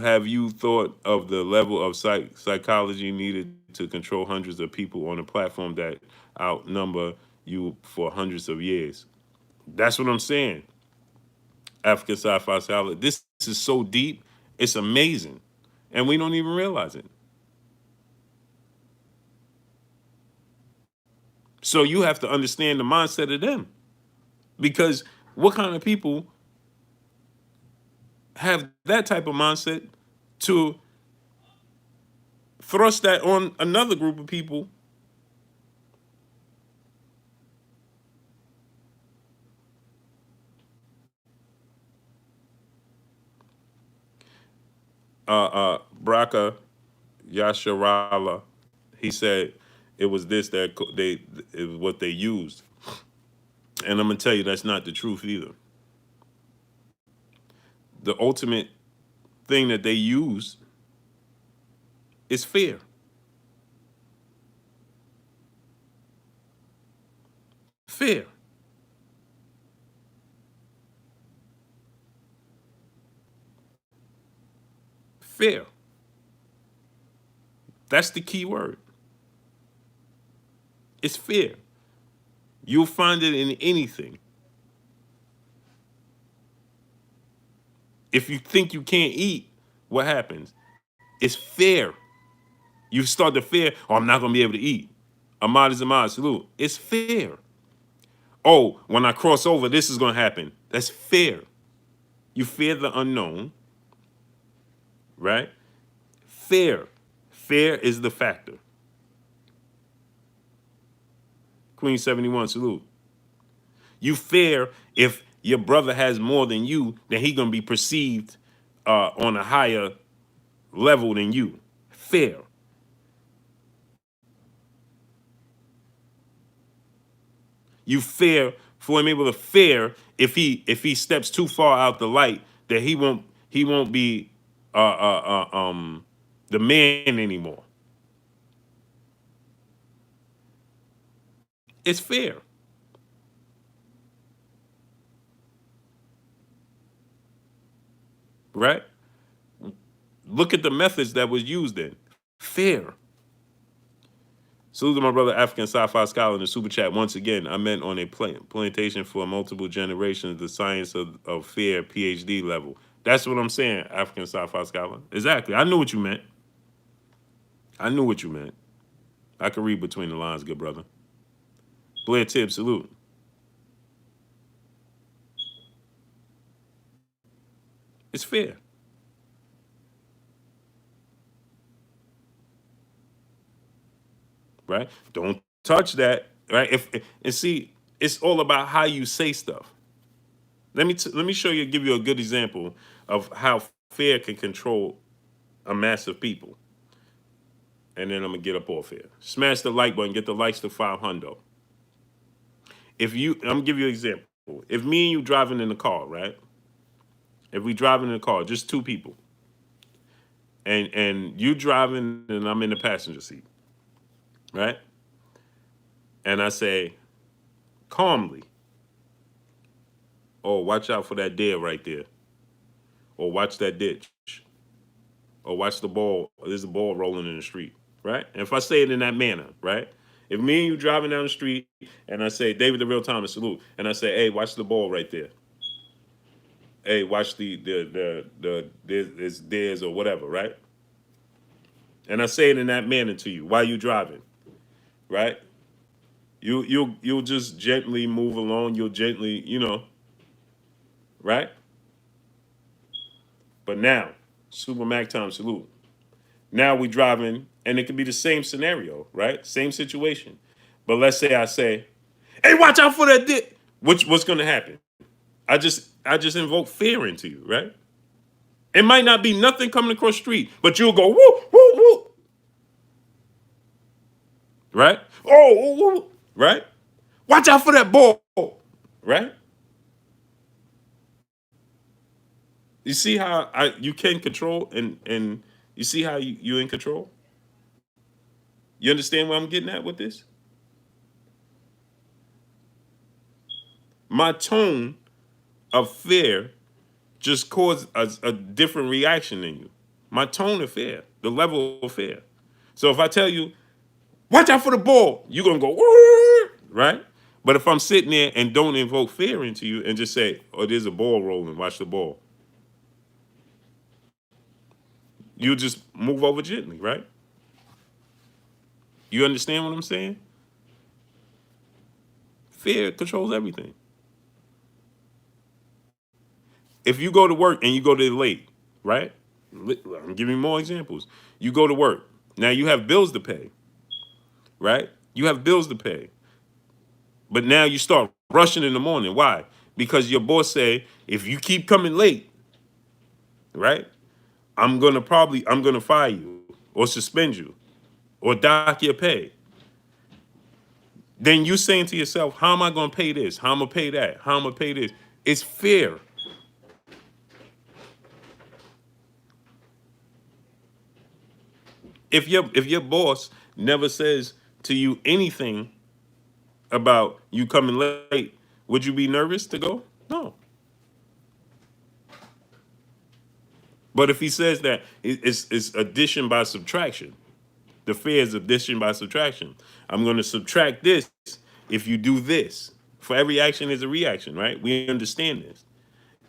have you thought of the level of psychology needed to control hundreds of people on a platform that outnumber you for hundreds of years? That's what I'm saying. African Sci-Fi Scholar. This is so deep, it's amazing. And we don't even realize it. So you have to understand the mindset of them. Because what kind of people have that type of mindset to thrust that on another group of people? Braka Yasharala, he said it was this that it was what they used. And I'm gonna tell you that's not the truth either. The ultimate thing that they use is fear. Fear. Fear. That's the key word. It's fear. You'll find it in anything. If you think you can't eat, what happens? It's fear. You start to fear, oh, I'm not going to be able to eat. Ahmad is Ahmad, salute. It's fear. Oh, when I cross over, this is going to happen. That's fear. You fear the unknown, right? Fear. Fear is the factor. Queen 71, salute. You fear if your brother has more than you, then he going to be perceived on a higher level than you. Fear. You fear Floyd Mayweather fear if he steps too far out the light that he won't be the man anymore. It's fear. Right? Look at the methods that was used in. Fear. Salute to my brother African Sci-Fi Scholar in the super chat. Once again, I meant on a plantation for multiple generations, the science of fear, PhD level. That's what I'm saying, African Sci-Fi Scholar. Exactly. I knew what you meant. I knew what you meant. I could read between the lines, good brother. Blair Tibbs, salute. It's fear. Right? Don't touch that. Right? And see, it's all about how you say stuff. Let me show you, give you a good example of how fear can control a mass of people. And then I'm gonna get up off here. Smash the like button, get the likes to 500. I'm gonna give you an example. If me and you driving in the car, right? If we driving in the car, just two people, and you driving and I'm in the passenger seat, right? And I say calmly, "Oh, watch out for that deer right there," or "Watch that ditch," or "Watch the ball. There's a ball rolling in the street," right? And if I say it in that manner, right? If me and you driving down the street and I say, David the Real Thomas, salute, and I say, hey, watch the ball right there. Hey, watch there's or whatever, right? And I say it in that manner to you while you driving, right? You'll just gently move along. You'll gently, right? But now, Super Mac time, salute. Now we driving, and it could be the same scenario, right? Same situation. But let's say I say, hey, watch out for that dick. What's gonna happen? I just invoke fear into you, right? It might not be nothing coming across the street, but you'll go woo, woo, woo. Right? Oh, woo, woo. Right? Watch out for that ball. Right? You see how you can control, and you see how you're in control. You understand what I'm getting at with this? My tone of fear just caused a different reaction in you. My tone of fear, the level of fear. So if I tell you, watch out for the ball, you're gonna go, "Woo!" Right? But if I'm sitting there and don't invoke fear into you and just say, oh, there's a ball rolling, watch the ball, you just move over gently, right? You understand what I'm saying? Fear controls everything. If you go to work and you go there late, right? I'm giving you more examples. You go to work. Now you have bills to pay, right? You have bills to pay. But now you start rushing in the morning. Why? Because your boss say, if you keep coming late, right? I'm gonna fire you or suspend you or dock your pay. Then you saying to yourself, how am I gonna pay this? How am I gonna pay that? How am I gonna pay this? It's fear. If your boss never says to you anything about you coming late, would you be nervous to go? No. But if he says that it's addition by subtraction, the fear is addition by subtraction. I'm going to subtract this if you do this. For every action is a reaction, right? We understand this.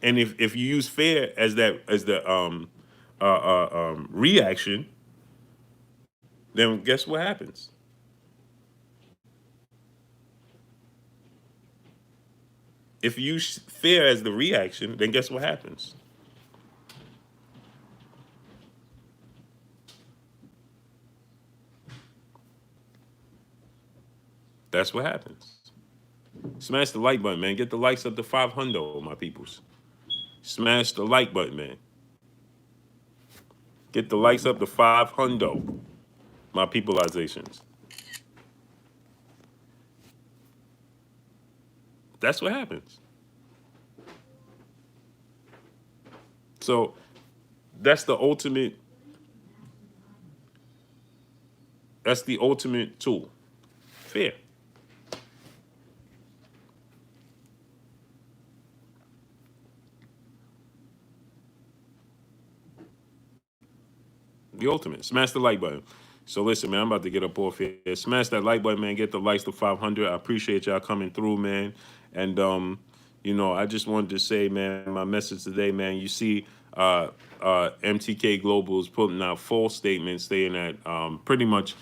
And if you use fear as the reaction, then guess what happens? If you use fear as the reaction, then guess what happens? That's what happens. Smash the like button, man. Get the likes up to 500, my peoples. Smash the like button, man. Get the likes up to 500, my peopleizations. That's what happens. So that's the ultimate. That's the ultimate tool. Fear. The ultimate. Smash the like button. So listen, man, I'm about to get up off here. Smash that like button, man. Get the likes to 500. I appreciate y'all coming through, man. And I just wanted to say, man, my message today, man. You see, MTK Global is putting out false statements saying that pretty much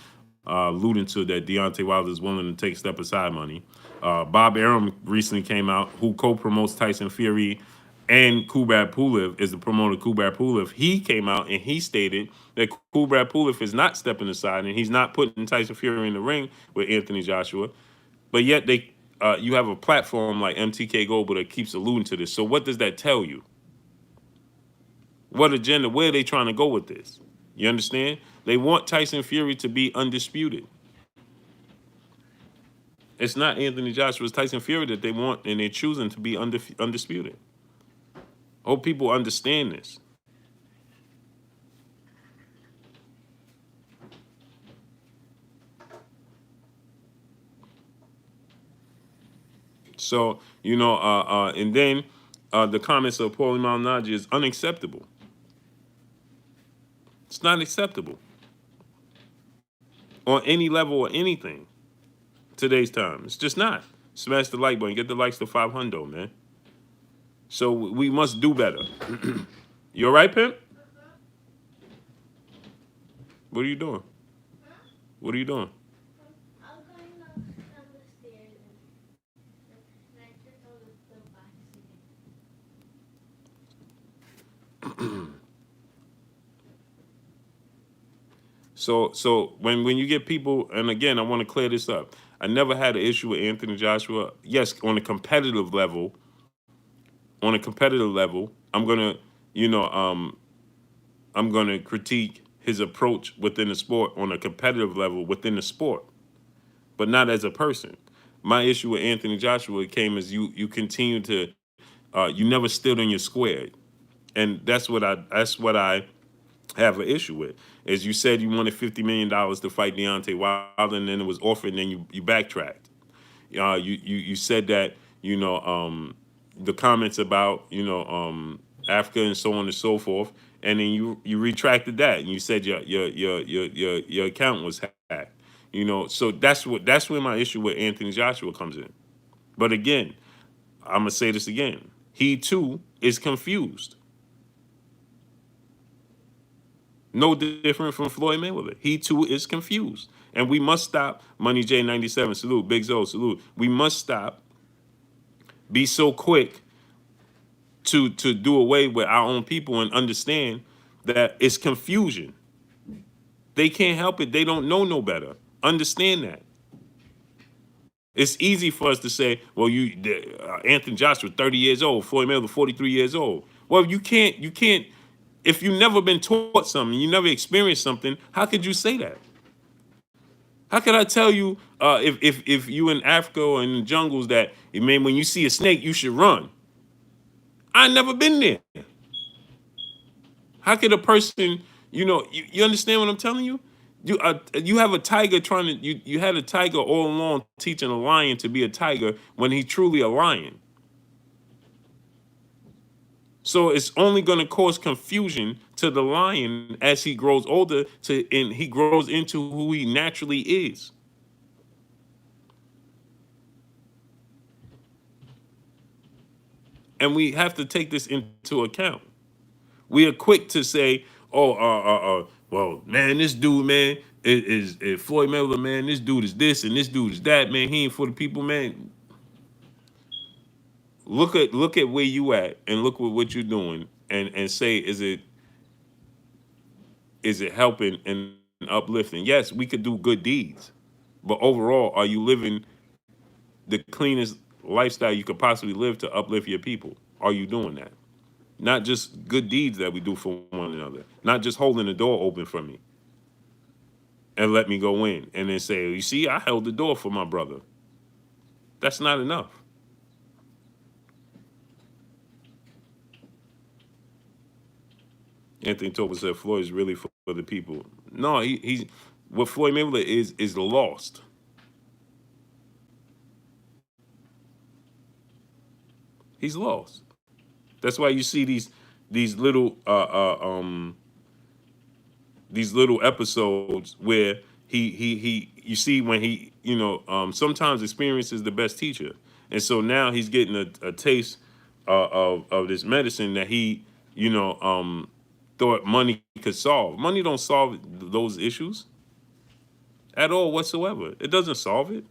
alluding to that Deontay Wilder is willing to take step aside money. Bob Arum recently came out, who co-promotes Tyson Fury and Kubrat Pulev is the promoter Kubrat Pulev. He came out and he stated that Kubrat Pulev is not stepping aside and he's not putting Tyson Fury in the ring with Anthony Joshua. But yet you have a platform like MTK Global that keeps alluding to this. So what does that tell you? What agenda? Where are they trying to go with this? You understand? They want Tyson Fury to be undisputed. It's not Anthony Joshua, it's Tyson Fury that they want, and they're choosing to be undisputed. Hope people understand this. So, and then the comments of Paulie Malignaggi is unacceptable. It's not acceptable on any level or anything. Today's time, it's just not. Smash the like button, get the likes to 500, man. So we must do better. You all right, Pimp? What are you doing? What are you doing? So when you get people, and again, I want to clear this up. I never had an issue with Anthony Joshua. Yes, on a competitive level, I'm gonna, I'm gonna critique his approach within the sport on a competitive level within the sport, but not as a person. My issue with Anthony Joshua came as you continue to, you never stood on your square. And that's what I have an issue with. Is you said you wanted $50 million to fight Deontay Wilder, and then it was offered, and then you backtracked. You said that the comments about Africa and so on and so forth, and then you retracted that, and you said your account was hacked. So that's where my issue with Anthony Joshua comes in. But again, I'm gonna say this again. He too is confused. No different from Floyd Mayweather. He too is confused. And we must stop. Money J 97, salute. Big Zo, salute. We must stop. Be so quick to do away with our own people and understand that it's confusion. They can't help it. They don't know no better. Understand that. It's easy for us to say, well, Anthony Joshua, 30 years old, Floyd Mayweather, 43 years old. Well, you can't, if you've never been taught something, you never experienced something, how could you say that? How could I tell you if you in Africa or in the jungles that, man, when you see a snake, you should run? I never been there. How could a person, you understand what I'm telling you? You have a tiger you had a tiger all along teaching a lion to be a tiger when he's truly a lion. So it's only going to cause confusion to the lion as he grows older and he grows into who he naturally is. And we have to take this into account. We are quick to say, well, man, this dude, man, is Floyd Mayweather, man, this dude is this and this dude is that, man, he ain't for the people, man. Look at where you at and look at what you're doing and say, is it helping and uplifting? Yes, we could do good deeds, but overall, are you living the cleanest lifestyle you could possibly live to uplift your people? Are you doing that? Not just good deeds that we do for one another. Not just holding the door open for me and let me go in and then say, you see, I held the door for my brother. That's not enough. Anthony Topper said Floyd is really for the people. No, he's what Floyd Mayweather is lost. He's lost. That's why you see these little episodes where he you see when he sometimes experience is the best teacher, and so now he's getting a taste of this medicine that he thought money could solve. Money don't solve those issues at all whatsoever. It doesn't solve it.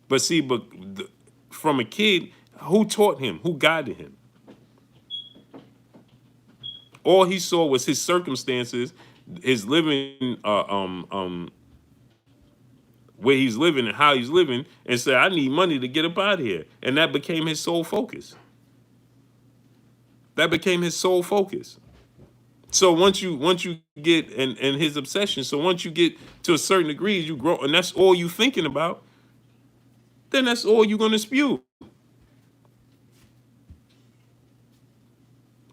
But see, from a kid, who taught him? Who guided him? All he saw was his circumstances, his living, where he's living and how he's living, and said, I need money to get up out of here. And that became his sole focus. That became his sole focus. So once you get and his obsession, so once you get to a certain degree, you grow, and that's all you thinking about, then that's all you're gonna spew.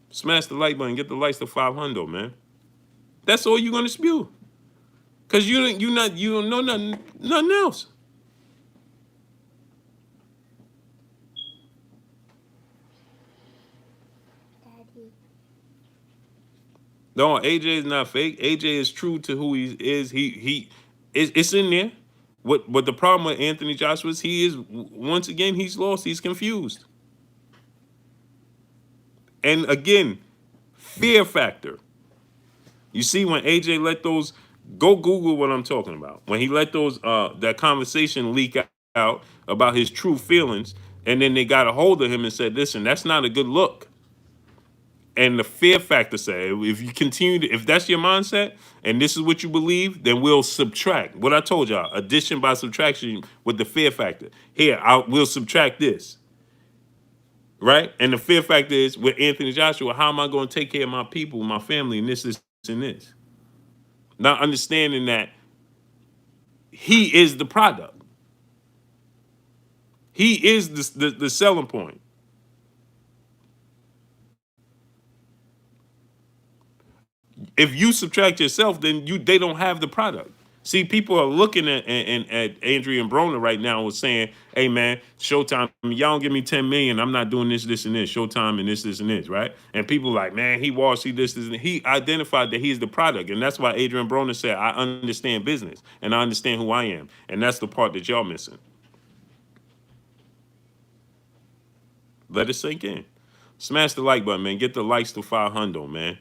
Smash the like button, get the likes to 500, man. That's all you're gonna spew. Cause you don't know nothing else. Daddy. No, AJ is not fake. AJ is true to who he is. It's in there. What the problem with Anthony Joshua is, he is once again he's lost. He's confused. And again, fear factor. You see, when AJ let those, go Google what I'm talking about. When he let those that conversation leak out about his true feelings, and then they got a hold of him and said, listen, that's not a good look. And the fear factor said, if you continue to, if that's your mindset and this is what you believe, then we'll subtract. What I told y'all, addition by subtraction with the fear factor. Here, we'll subtract this. Right? And the fear factor is with Anthony Joshua, how am I going to take care of my people, my family, and this, and this? Not understanding that he is the product. He is the selling point. If you subtract yourself, then they don't have the product. See, people are looking at Adrian Broner right now and saying, hey, man, Showtime, y'all don't give me 10 million. I'm not doing this, this, and this. Showtime and this, and this, right? And people like, man, he was, he this, and he identified that he's the product. And that's why Adrian Broner said, I understand business and I understand who I am. And that's the part that y'all missing. Let it sink in. Smash the like button, man. Get the likes to 500, man.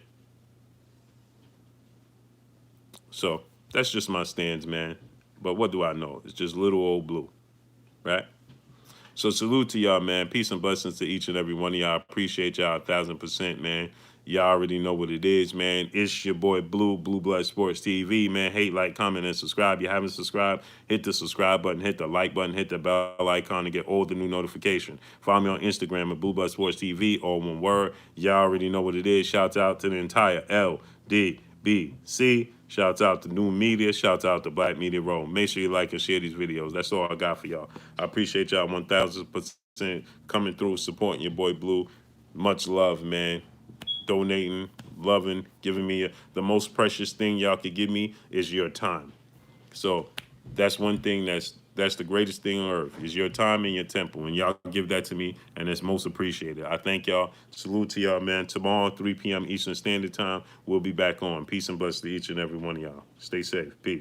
So that's just my stands, man. But what do I know? It's just little old blue, right? So salute to y'all, man. Peace and blessings to each and every one of y'all. Appreciate y'all 1,000%, man. Y'all already know what it is, man. It's your boy Blue Blood Sports TV, man. Hate, like, comment, and subscribe. You haven't subscribed, hit the subscribe button, hit the like button, hit the bell icon to get all the new notifications. Follow me on Instagram at Blue Blood Sports TV, all one word. Y'all already know what it is. Shouts out to the entire LDBC. Shouts out to New Media. Shouts out to Black Media Row. Make sure you like and share these videos. That's all I got for y'all. I appreciate y'all 1,000% coming through, supporting your boy Blue. Much love, man. Donating, loving, giving me the most precious thing y'all could give me is your time. So that's one thing that's the greatest thing on earth is your time and your temple. And y'all give that to me, and it's most appreciated. I thank y'all. Salute to y'all, man. Tomorrow, 3 p.m. Eastern Standard Time, we'll be back on. Peace and blessings to each and every one of y'all. Stay safe. Peace.